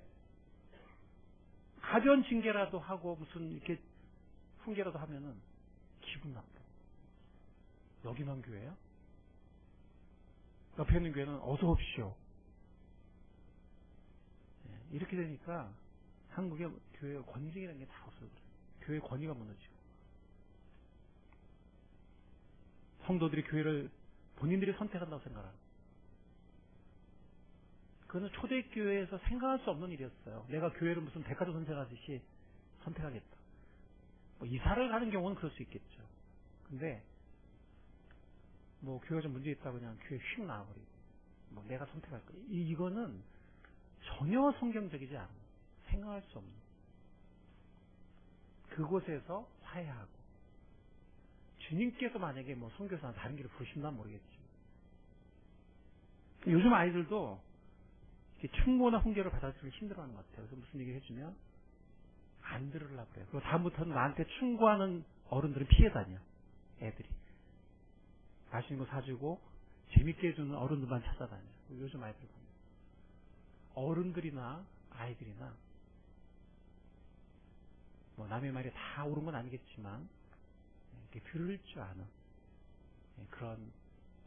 가벼운 징계라도 하고 무슨 이렇게 훈계라도 하면은 기분 나빠. 여기만 교회야? 옆에 있는 교회는 어서 오십시오. 이렇게 되니까 한국의 교회 권징이라는 게 다 없어요. 교회 권위가 무너지고 성도들이 교회를 본인들이 선택한다고 생각하는. 그거는 초대교회에서 생각할 수 없는 일이었어요. 내가 교회를 무슨 백화점 선택하듯이 선택하겠다. 뭐 이사를 가는 경우는 그럴 수 있겠죠. 근데 뭐 교회가 좀 문제 있다고 그냥 교회 휙 나와버리고 뭐 내가 선택할 거야. 이거는 전혀 성경적이지 않은, 생각할 수 없는. 그곳에서 화해하고 주님께서 만약에 뭐 선교사나 다른 길을 부르신다면 모르겠지. 요즘 아이들도 충고나 훈계를 받아들이기 힘들어하는 것 같아요. 그래서 무슨 얘기 해주면 안 들으려고 그래요. 그리고 다음부터는 나한테 충고하는 어른들은 피해 다녀. 애들이 맛있는 거 사주고 재밌게 해주는 어른들만 찾아다녀. 요즘 아이들 보면 어른들이나 아이들이나 뭐 남의 말이 다 옳은 건 아니겠지만 이렇게 들을 줄 아는 그런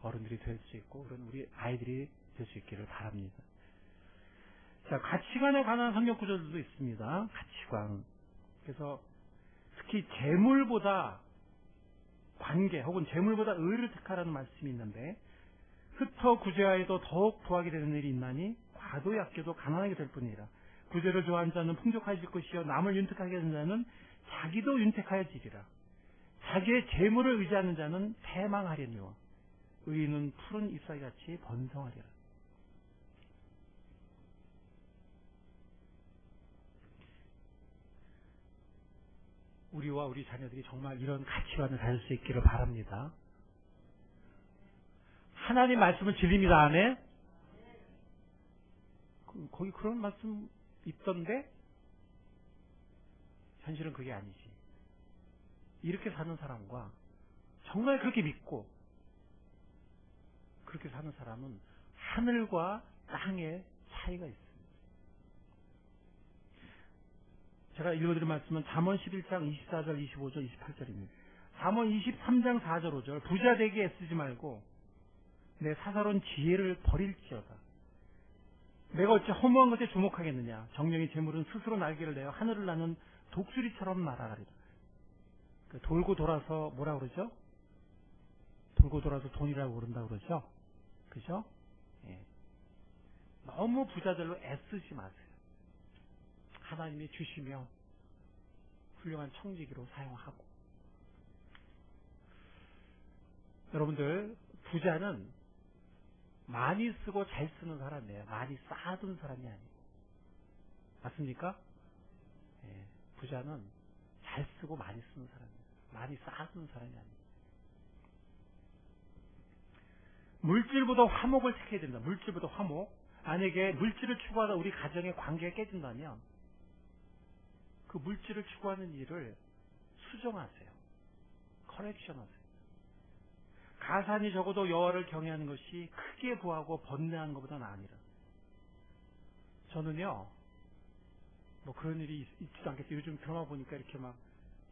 어른들이 될 수 있고 그런 우리 아이들이 될 수 있기를 바랍니다. 자, 가치관에 관한 성경 구절들도 있습니다. 가치관. 그래서 특히 재물보다 관계 혹은 재물보다 의를 택하라는 말씀이 있는데, 흩어 구제하여도 더욱 부하게 되는 일이 있나니 과도 약겨도 가난하게 될 뿐이라. 구제를 좋아하는 자는 풍족하실 것이요 남을 윤택하게 하는 자는 자기도 윤택하여지리라. 자기의 재물을 의지하는 자는 패망하려니와 의인은 푸른 잎사귀같이 번성하리라. 우리와 우리 자녀들이 정말 이런 가치관을 가질 수 있기를 바랍니다. 하나님 말씀을 진리입니다. 안 해? 거기 그런 말씀 있던데 현실은 그게 아니지. 이렇게 사는 사람과 정말 그렇게 믿고 그렇게 사는 사람은 하늘과 땅의 차이가 있습니다. 제가 읽어드린 말씀은 잠언 11장 24절, 25절, 28절입니다. 잠언 23장 4절, 5절 부자 되기 애쓰지 말고 내 사사로운 지혜를 버릴지어다. 내가 어찌 허무한 것에 주목하겠느냐. 정령의 재물은 스스로 날개를 내어 하늘을 나는 독수리처럼 날아가리라. 돌고 돌아서 뭐라 그러죠? 돌고 돌아서 돈이라고 그런다고 그러죠? 그죠? 예. 너무 부자들로 애쓰지 마세요. 하나님이 주시며 훌륭한 청지기로 사용하고. 여러분들, 부자는 많이 쓰고 잘 쓰는 사람이에요. 많이 쌓아둔 사람이 아니고. 맞습니까? 예. 부자는 잘 쓰고 많이 쓰는 사람이에요. 많이 쌓아둔 사람이 아니에요. 물질보다 화목을 택해야 된다. 물질보다 화목. 만약에 물질을 추구하다 우리 가정의 관계가 깨진다면 그 물질을 추구하는 일을 수정하세요. 커렉션하세요. 가산이 적어도 여호와를 경외하는 것이 크게 부하고 번뇌하는 것보다 나으니라. 저는요, 뭐 그런 일이 있지도 않겠어요. 요즘 드라마 보니까 이렇게 막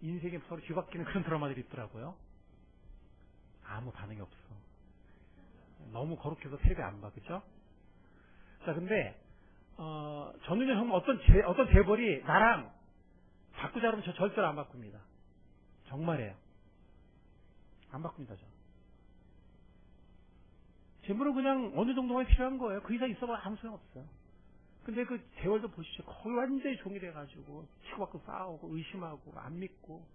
인생에 서로 뒤바뀌는 그런 드라마들이 있더라고요. 아무 반응이 없어. 너무 거룩해서 텔레비 안 봐, 그죠? 자, 근데 저는요, 정말 어떤 재벌이 나랑 바꾸자 그러면 저 절대로 안 바꿉니다. 정말이에요. 안 바꿉니다, 저. 재물은 그냥 어느 정도만 필요한 거예요. 그 이상 있어봐 아무 소용 없어요. 근데 그 재벌도 보시죠. 거의 완전히 종이 돼가지고 치고받고 싸우고 의심하고 안 믿고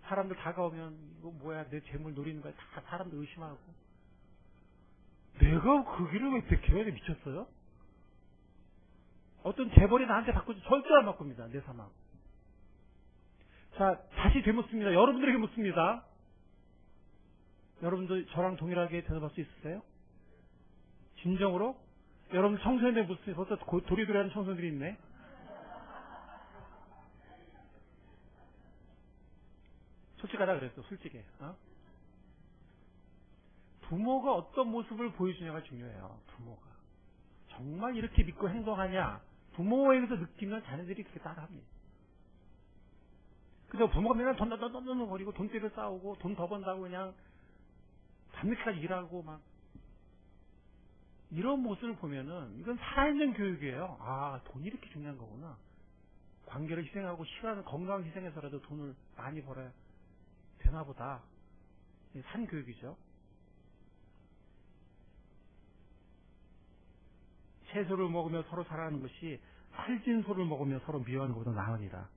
사람들 다가오면 이거 뭐야 내 재물 노리는 거야 다 사람들 의심하고. 내가 그 길을 왜 택해요? 미쳤어요? 어떤 재벌이 나한테 바꾸지 절대 안 바꿉니다. 내 사망. 자, 다시 되묻습니다. 여러분들에게 묻습니다. 여러분도 저랑 동일하게 대답할 수 있으세요? 진정으로? 여러분 청소년들 묻습니다. 벌써 도리도리하는 청소년들이 있네. 솔직하다 그랬어. 솔직해. 부모가 어떤 모습을 보여주냐가 중요해요. 부모가 정말 이렇게 믿고 행동하냐. 부모에게서 느끼면 자녀들이 그렇게 따라합니다. 근데 부모가 맨날 돈 거리고 돈대를 싸우고 돈 더 번다고 그냥 밤늦게까지 일하고 막 이런 모습을 보면은 이건 살아있는 교육이에요. 아, 돈이 이렇게 중요한 거구나. 관계를 희생하고 시간을 건강을 희생해서라도 돈을 많이 벌어야 되나 보다. 산 교육이죠. 채소를 먹으며 서로 사랑하는 것이 살찐 소를 먹으며 서로 미워하는 것보다 나으니라.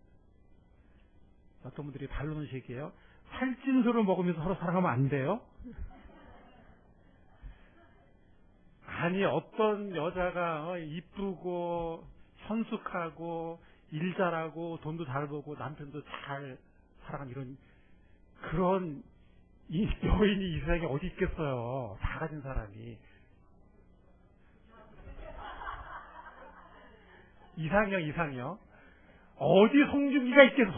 어떤 분들이 반론을 제기해요. 살찐 소를 먹으면서 서로 사랑하면 안 돼요? 아니, 어떤 여자가 이쁘고 현숙하고 일 잘하고 돈도 잘 벌고 남편도 잘 사랑하는 이런 그런 여인이 이 세상에 어디 있겠어요. 다 가진 사람이. 이상형. 어디 송중기가 있겠어.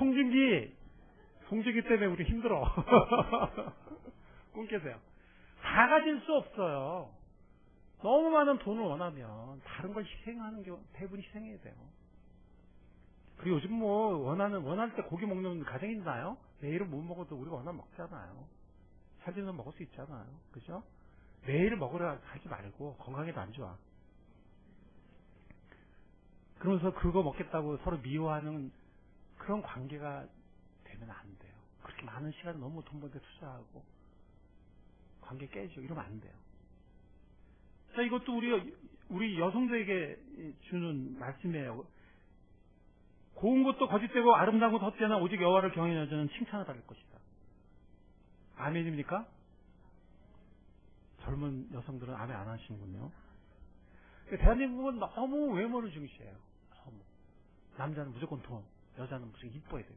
송중기 때문에 우리 힘들어. 꿈 깨세요. 다 가질 수 없어요. 너무 많은 돈을 원하면 다른 걸 희생하는 게 대부분 희생해야 돼요. 그리고 요즘 뭐 원할 때 고기 먹는 가정이 있나요? 매일은 못 먹어도 우리가 원하면 먹잖아요. 살찌면 먹을 수 있잖아요. 그죠? 매일 먹으려 하지 말고 건강에도 안 좋아. 그러면서 그거 먹겠다고 서로 미워하는 그런 관계가 되면 안 돼요. 그렇게 많은 시간을 너무 돈 버는데 투자하고 관계 깨지고 이러면 안 돼요. 자, 이것도 우리 여성들에게 주는 말씀이에요. 고운 것도 거짓되고 아름다운 것도 헛되나 오직 여호와를 경외하는 여자는 칭찬을 받을 것이다. 아멘입니까? 젊은 여성들은 아멘 안 하시는군요. 대한민국은 너무 외모를 중시해요. 너무. 남자는 무조건 돈, 여자는 무조건 이뻐야 돼요.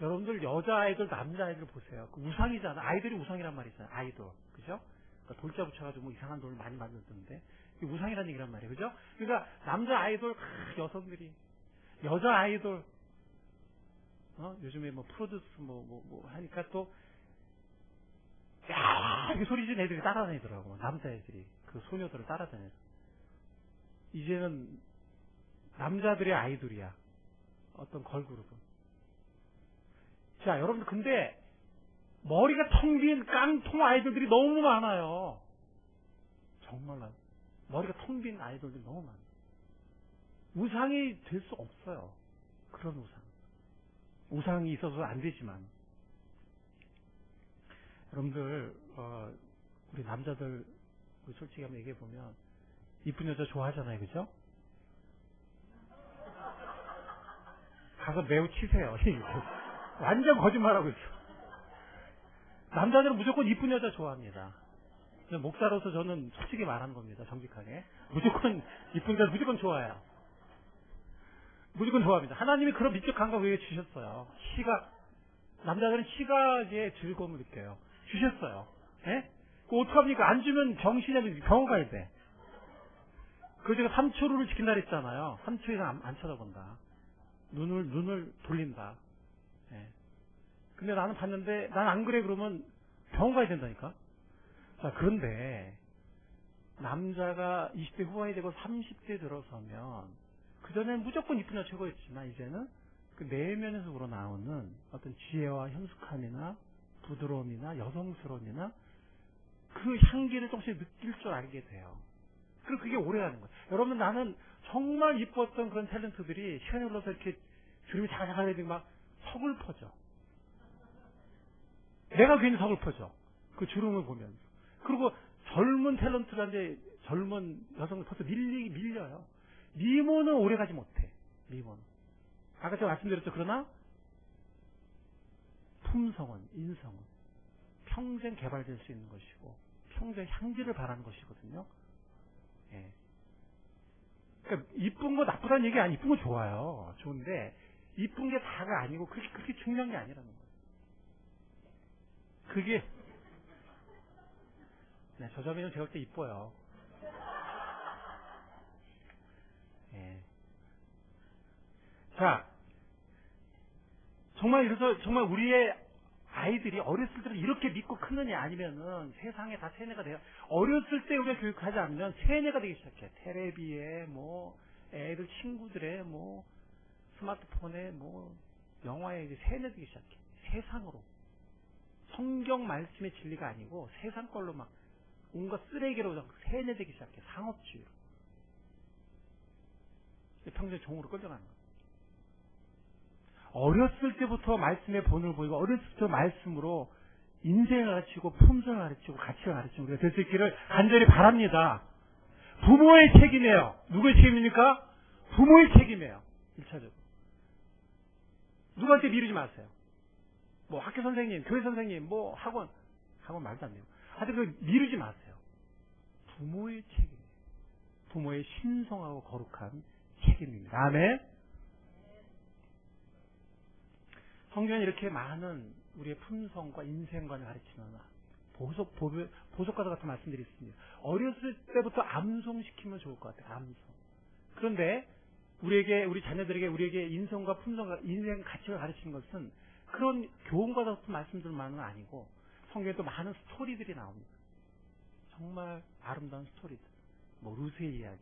여러분들 여자아이들, 남자아이들 보세요. 그 우상이잖아. 아이들이 우상이란 말이잖아요. 아이돌. 그죠? 그러니까 돌자 붙여가지고 뭐 이상한 돈을 많이 만들던데. 이게 우상이라는 얘기란 말이에요. 그죠? 그러니까 남자 아이돌, 여성들이. 여자 아이돌, 요즘에 뭐 프로듀스 뭐 하니까 또, 야, 이렇게 소리 지르는 애들이 따라다니더라고. 남자애들이. 그 소녀들을 따라다녀요. 이제는 남자들의 아이돌이야. 어떤 걸그룹은. 자, 여러분들 근데 머리가 텅 빈 깡통 아이돌들이 너무 많아요. 정말로. 머리가 텅 빈 아이돌들이 너무 많아요. 우상이 될 수 없어요. 그런 우상. 우상이 있어서 안 되지만. 여러분들, 우리 남자들, 우리 솔직히 한번 얘기해보면, 이쁜 여자 좋아하잖아요. 그죠? 가서 매우 치세요. 완전 거짓말하고 있어. 남자들은 무조건 이쁜 여자 좋아합니다. 목사로서 저는 솔직히 말하는 겁니다. 정직하게. 무조건 이쁜 여자 무조건 좋아해요. 무조건 좋아합니다. 하나님이 그런 미적 감각 왜 주셨어요? 남자들은 시각에 즐거움을 느껴요. 주셨어요. 예? 그 어떡합니까? 안 주면 정신이 병원 가야 돼. 그 제가 3초를 지킨다 그랬잖아요. 3초 이상 안 쳐다본다. 눈을 돌린다. 예. 근데 나는 봤는데, 난 안 그래 그러면 병원 가야 된다니까? 자, 그런데, 남자가 20대 후반이 되고 30대 들어서면, 그전에는 무조건 이쁜 여자 최고였지만, 이제는 그 내면에서 우러나오는 어떤 지혜와 현숙함이나 부드러움이나 여성스러움이나 그 향기를 조금씩 느낄 줄 알게 돼요. 그리고 그게 오래가는 거예요. 여러분, 나는 정말 이뻤던 그런 탤런트들이 시간이 흘러서 이렇게 주름이 자글자글해지고 막 서글퍼져. 내가 괜히 서글퍼져. 그 주름을 보면서. 그리고 젊은 탤런트한테 젊은 여성들 벌써 밀려요. 미모는 오래가지 못해. 미모는. 아까 제가 말씀드렸죠. 그러나 품성은, 인성은 평생 개발될 수 있는 것이고 평생 향기를 바라는 것이거든요. 예. 그러니까 이쁜 거 나쁘다는 얘기 아니. 이쁜 거 좋아요. 좋은데 이쁜 게 다가 아니고 그렇게 중요한 게 아니라는 거예요. 그게 네, 저 점에는 제가 볼 때 이뻐요. 예. 자, 정말 우리의 아이들이 어렸을 때 이렇게 믿고 크느냐 아니면은 세상에 다 세뇌가 돼요. 어렸을 때 우리가 교육하지 않으면 세뇌가 되기 시작해. 텔레비에 뭐 애들 친구들의 뭐 스마트폰에 뭐 영화에 이제 세뇌되기 시작해. 세상으로. 성경 말씀의 진리가 아니고 세상 걸로 막 온갖 쓰레기로 세뇌되기 시작해. 상업주의로. 평소에 종으로 끌려가는 거야. 어렸을 때부터 말씀의 본을 보이고 어렸을 때부터 말씀으로 인생을 가르치고 품성을 가르치고 가치를 가르치고 우리가 될 수 있기를 간절히 바랍니다. 부모의 책임이에요. 누구의 책임입니까? 부모의 책임이에요. 1차적으로. 누구한테 미루지 마세요. 뭐 학교 선생님, 교회 선생님, 뭐 학원 말도 안 돼요. 하여튼 그 미루지 마세요. 부모의 책임이에요. 부모의 신성하고 거룩한 책임입니다. 아멘. 성경에 이렇게 많은 우리의 품성과 인생관을 가르치는 보석과도 같은 말씀들이 있습니다. 어렸을 때부터 암송시키면 좋을 것 같아요. 암송. 그런데 우리 자녀들에게 우리에게 인성과 품성과 인생 가치를 가르치는 것은 그런 교훈과 같은 말씀들만은 아니고 성경에 또 많은 스토리들이 나옵니다. 정말 아름다운 스토리들. 뭐 루스의 이야기,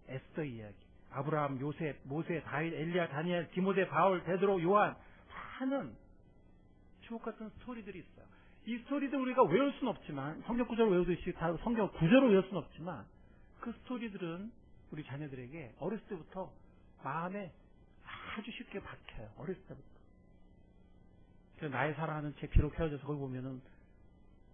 에스더 이야기, 아브라함, 요셉, 모세, 다윗, 엘리야, 다니엘, 디모데, 바울, 베드로, 요한 하는 주옥 같은 스토리들이 있어요. 이 스토리들 우리가 외울 수는 없지만 성경 구절을 외우듯이 다 성경 구절을 외울 수는 없지만 그 스토리들은 우리 자녀들에게 어렸을 때부터 마음에 아주 쉽게 박혀요. 어렸을 때부터. 그래서 나의 사랑하는 책 비록 헤어져서 거기 보면은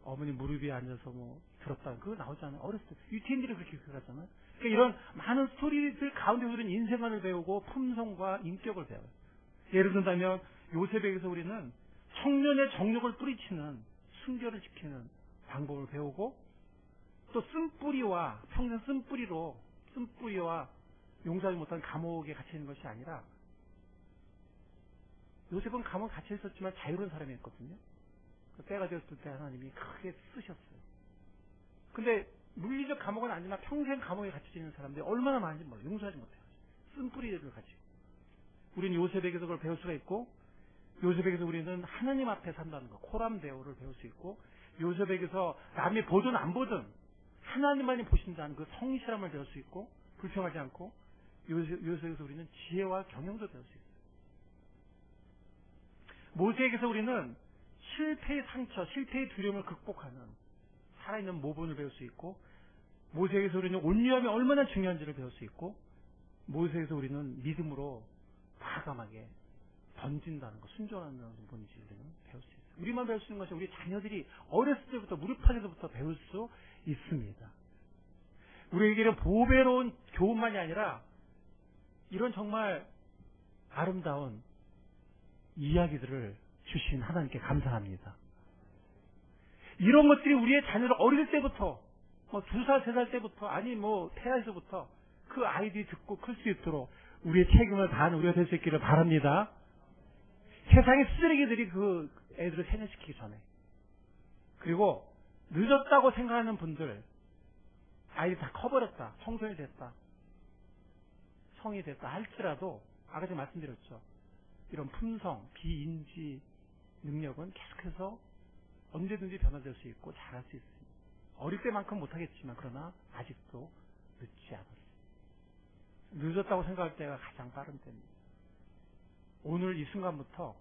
어머니 무릎 위에 앉아서 뭐 들었다. 그거 나오잖아요. 어렸을 때. 유태인들이 그렇게 기억하잖아요. 그러니까 이런 많은 스토리들 가운데 우리는 인생관을 배우고 품성과 인격을 배워요. 예를 든다면 요셉에게서 우리는 청년의 정욕을 뿌리치는 순결을 지키는 방법을 배우고 또 쓴뿌리와 평생 쓴뿌리와 용서하지 못한 감옥에 갇혀 있는 것이 아니라 요셉은 감옥에 갇혀 있었지만 자유로운 사람이었거든요. 때가 되었을 때 하나님이 크게 쓰셨어요. 근데 물리적 감옥은 아니지만 평생 감옥에 갇혀져 있는 사람들이 얼마나 많은지 몰라요. 용서하지 못해요. 쓴뿌리를 가지고. 우리는 요셉에게서 그걸 배울 수가 있고 요셉에게서 우리는 하나님 앞에 산다는 거, 코람데오를 배울 수 있고 요셉에게서 남이 보든 안 보든 하나님만이 보신다는 그 성실함을 배울 수 있고 불평하지 않고 요셉에게서 우리는 지혜와 경영도 배울 수 있어요. 모세에게서 우리는 실패의 상처, 실패의 두려움을 극복하는 살아있는 모본을 배울 수 있고 모세에게서 우리는 온유함이 얼마나 중요한지를 배울 수 있고 모세에게서 우리는 믿음으로 과감하게 던진다는 것, 순종하는 것이 뭔지 우리는 배울 수 있어요. 우리만 배울 수 있는 것이 우리 자녀들이 어렸을 때부터 무릎팍에서부터 배울 수 있습니다. 우리에게는 보배로운 교훈만이 아니라 이런 정말 아름다운 이야기들을 주신 하나님께 감사합니다. 이런 것들이 우리의 자녀를 어릴 때부터 2살, 3살 때부터 아니 태아에서부터 그 아이들이 듣고 클 수 있도록 우리의 책임을 다하는 우리가 될 수 있기를 바랍니다. 세상의 쓰레기들이 그 애들을 세뇌시키기 전에 그리고 늦었다고 생각하는 분들 아이들이 다 커버렸다. 청소년이 됐다. 성이 됐다 할지라도 아까 제가 말씀드렸죠. 이런 품성, 비인지 능력은 계속해서 언제든지 변화될 수 있고 잘할 수 있습니다. 어릴 때만큼 못하겠지만 그러나 아직도 늦지 않았습니다. 늦었다고 생각할 때가 가장 빠른 때입니다. 오늘 이 순간부터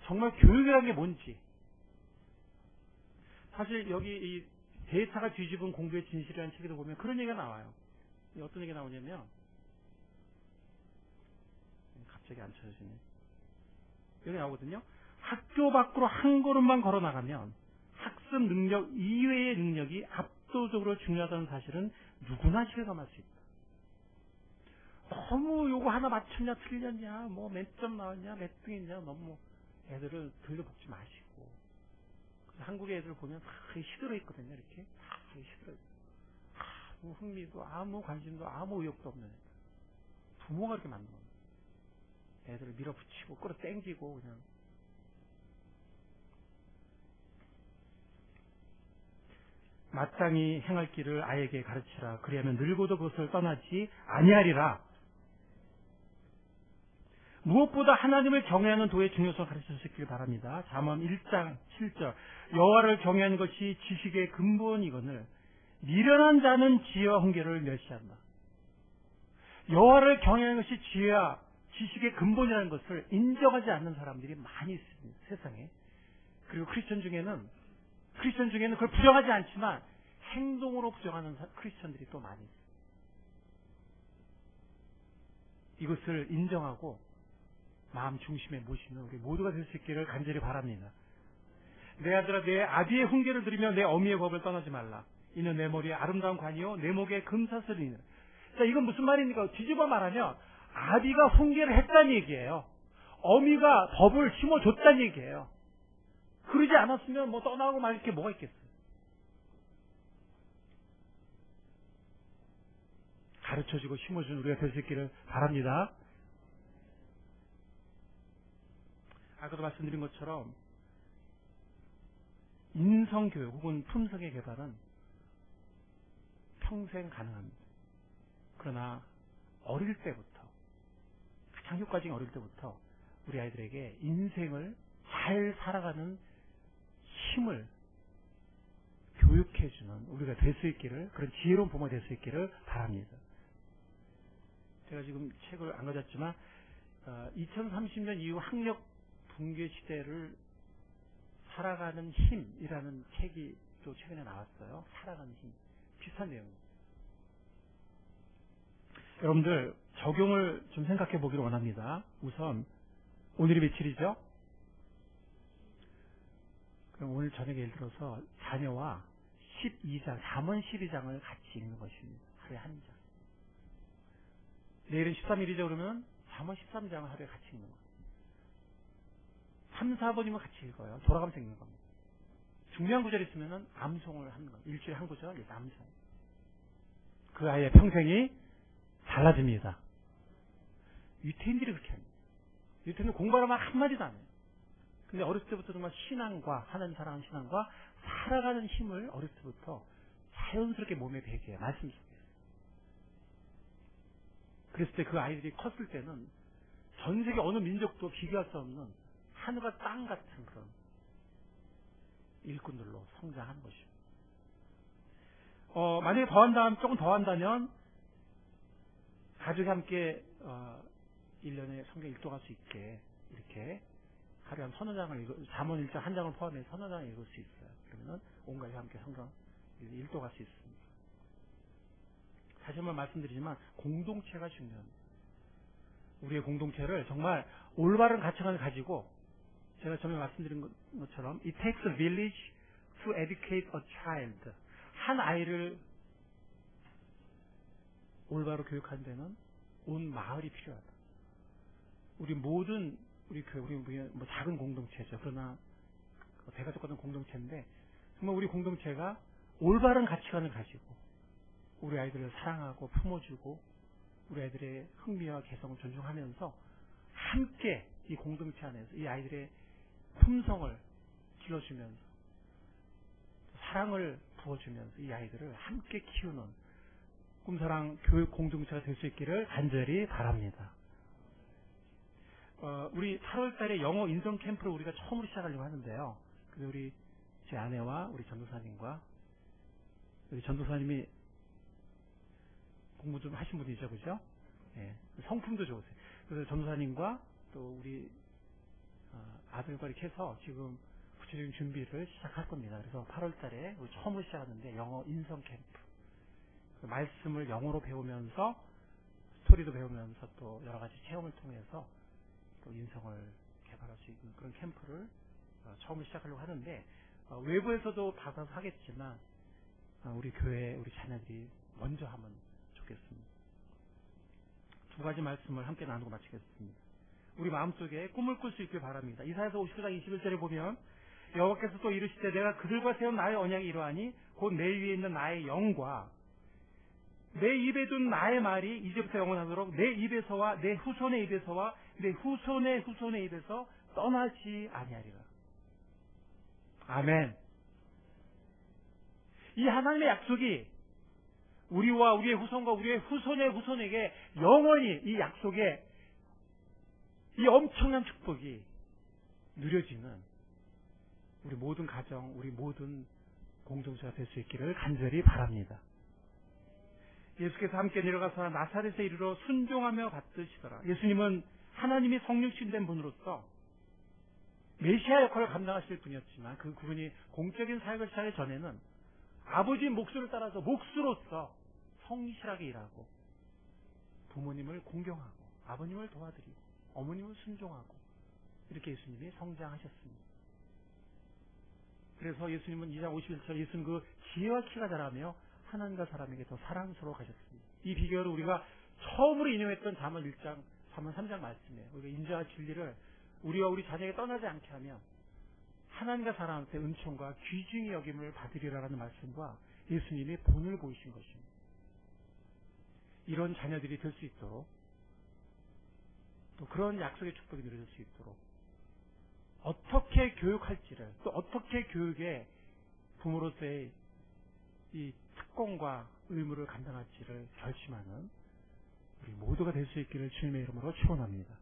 정말 교육이라는 게 뭔지 사실 여기 이 데이터가 뒤집은 공부의 진실이라는 책에도 보면 그런 얘기가 나와요. 어떤 얘기가 나오냐면 갑자기 안 쳐지네. 여기 나오거든요. 학교 밖으로 한 걸음만 걸어 나가면 학습 능력 이외의 능력이 압도적으로 중요하다는 사실은 누구나 실감할 수 있다. 너무 요거 하나 맞췄냐 틀렸냐 몇 점 나왔냐 몇 등했냐 너무 애들을 들려볶지 마시고 한국의 애들 보면 다 시들어 있거든요. 이렇게 다 시들어 있고 아무 흥미도 아무 관심도 아무 의욕도 없는 애들. 부모가 이렇게 만든 겁니다. 애들을 밀어붙이고 끌어당기고 그냥 마땅히 행할 길을 아이에게 가르치라. 그리하면 늙어도 그것을 떠나지 아니하리라. 무엇보다 하나님을 경외하는 도의 중요성을 가르치셨길 바랍니다. 잠언 1장 7절 여호와를 경외하는 것이 지식의 근본이거늘 미련한 자는 지혜와 훈계를 멸시한다. 여호와를 경외하는 것이 지혜와 지식의 근본이라는 것을 인정하지 않는 사람들이 많이 있습니다. 세상에. 그리고 크리스천 중에는 그걸 부정하지 않지만 행동으로 부정하는 크리스천들이 또 많이 있습니다. 이것을 인정하고 마음 중심에 모시는 우리 모두가 될 수 있기를 간절히 바랍니다. 내 아들아 내 아비의 훈계를 들으며 내 어미의 법을 떠나지 말라. 이는 내 머리에 아름다운 관이요 내 목에 금사슬이니라. 자, 이건 무슨 말입니까? 뒤집어 말하면 아비가 훈계를 했다는 얘기예요. 어미가 법을 심어줬다는 얘기예요. 그러지 않았으면 떠나고 말 게 뭐가 있겠어요. 가르쳐주고 심어주는 우리가 될 수 있기를 바랍니다. 아까도 말씀드린 것처럼 인성교육 혹은 품성의 개발은 평생 가능합니다. 그러나 어릴 때부터 가장 효과적인 어릴 때부터 우리 아이들에게 인생을 잘 살아가는 힘을 교육해주는 우리가 될 수 있기를 그런 지혜로운 부모가 될 수 있기를 바랍니다. 제가 지금 책을 안 가졌지만 2030년 이후 학력 붕괴 시대를 살아가는 힘이라는 책이 또 최근에 나왔어요. 살아가는 힘. 비슷한 내용입니다. 여러분들 적용을 좀 생각해 보기를 원합니다. 우선 오늘이 며칠이죠? 그럼 오늘 저녁에 예를 들어서 자녀와 12장, 잠언 12장을 같이 읽는 것입니다. 하루에 한 장. 내일은 13일이죠. 그러면 잠언 13장을 하루에 같이 읽는 거예요. 3, 4번이면 같이 읽어요. 돌아가면서 읽는 겁니다. 중요한 구절이 있으면 암송을 하는 거예요. 일주일에 한 구절, 암송. 그 아이의 평생이 달라집니다. 유태인들이 그렇게 합니다. 유태인은 공부하면 한마디도 안 해요. 근데 어렸을 때부터 정말 신앙과, 하나님 사랑하는 신앙과 살아가는 힘을 어렸을 때부터 자연스럽게 몸에 배게 해요. 말씀 속에서. 그랬을 때 그 아이들이 컸을 때는 전 세계 어느 민족도 비교할 수 없는 하늘과 땅 같은 그런 일꾼들로 성장하는 것입니다. 만약에 조금 더 한다면, 가족이 함께, 1년에 성경 읽도할 수 있게, 이렇게, 하루에 한 서너 장을 잠언 일장 한 장을 포함해서 서너 장을 읽을 수 있어요. 그러면은, 온 가족이 함께 성경 읽도할 수 있습니다. 다시 한번 말씀드리지만, 공동체가 중요합니다. 우리의 공동체를 정말 올바른 가치관을 가지고, 제가 전에 말씀드린 것처럼 It takes a village to educate a child. 한 아이를 올바로 교육하는 데는 온 마을이 필요하다. 우리 모든 우리 교회, 우리 뭐 작은 공동체죠. 그러나 대가족 같은 공동체인데 정말 우리 공동체가 올바른 가치관을 가지고 우리 아이들을 사랑하고 품어주고 우리 아이들의 흥미와 개성을 존중하면서 함께 이 공동체 안에서 이 아이들의 품성을 길러주면서 사랑을 부어주면서 이 아이들을 함께 키우는 꿈사랑 교육 공동체가 될 수 있기를 간절히 바랍니다. 우리 8월 달에 영어 인성 캠프를 우리가 처음으로 시작하려고 하는데요. 그래서 제 아내와 우리 전도사님과 우리 전도사님이 공부 좀 하신 분이죠, 그죠? 예, 성품도 좋으세요. 그래서 전도사님과 또 우리 아들과 이렇게 해서 지금 구체적인 준비를 시작할 겁니다. 그래서 8월 달에 처음으로 시작하는데 영어 인성 캠프. 말씀을 영어로 배우면서 스토리도 배우면서 또 여러 가지 체험을 통해서 또 인성을 개발할 수 있는 그런 캠프를 처음으로 시작하려고 하는데 외부에서도 받아서 하겠지만 우리 교회 우리 자녀들이 먼저 하면 좋겠습니다. 두 가지 말씀을 함께 나누고 마치겠습니다. 우리 마음속에 꿈을 꿀 수 있길 바랍니다. 이사야서 59장 21절에 보면 여호와께서 또 이르시되 내가 그들과 세운 나의 언약이 이러하니 곧 내 위에 있는 나의 영과 내 입에 둔 나의 말이 이제부터 영원하도록 내 입에서와 내 후손의 입에서와 내 후손의 후손의 입에서 떠나지 아니하리라. 아멘. 이 하나님의 약속이 우리와 우리의 후손과 우리의 후손의 후손에게 영원히 이 약속의 이 엄청난 축복이 누려지는 우리 모든 가정, 우리 모든 공동체가 될 수 있기를 간절히 바랍니다. 예수께서 함께 내려가서 나사렛에 이르러 순종하며 받드시더라. 예수님은 하나님이 성육신된 분으로서 메시아 역할을 감당하실 분이었지만 그분이 공적인 사역을 시작하기 전에는 아버지의 몫을 따라서 몫으로서 성실하게 일하고 부모님을 공경하고 아버님을 도와드리고 어머님을 순종하고 이렇게 예수님이 성장하셨습니다. 그래서 예수님은 2장 51절 예수는 그 지혜와 키가 자라며 하나님과 사람에게 더 사랑스러워 가셨습니다. 이 비결을 우리가 처음으로 인용했던 잠언 1장, 잠언 3장 말씀이에요. 우리가 인자와 진리를 우리와 우리 자녀에게 떠나지 않게 하면 하나님과 사람한테 은총과 귀중히 여김을 받으리라는 말씀과 예수님이 본을 보이신 것입니다. 이런 자녀들이 될 수 있도록 또 그런 약속의 축복이 누려질 수 있도록 어떻게 교육할지를 또 어떻게 교육의 부모로서의 이 특권과 의무를 감당할지를 결심하는 우리 모두가 될 수 있기를 주님의 이름으로 축원합니다.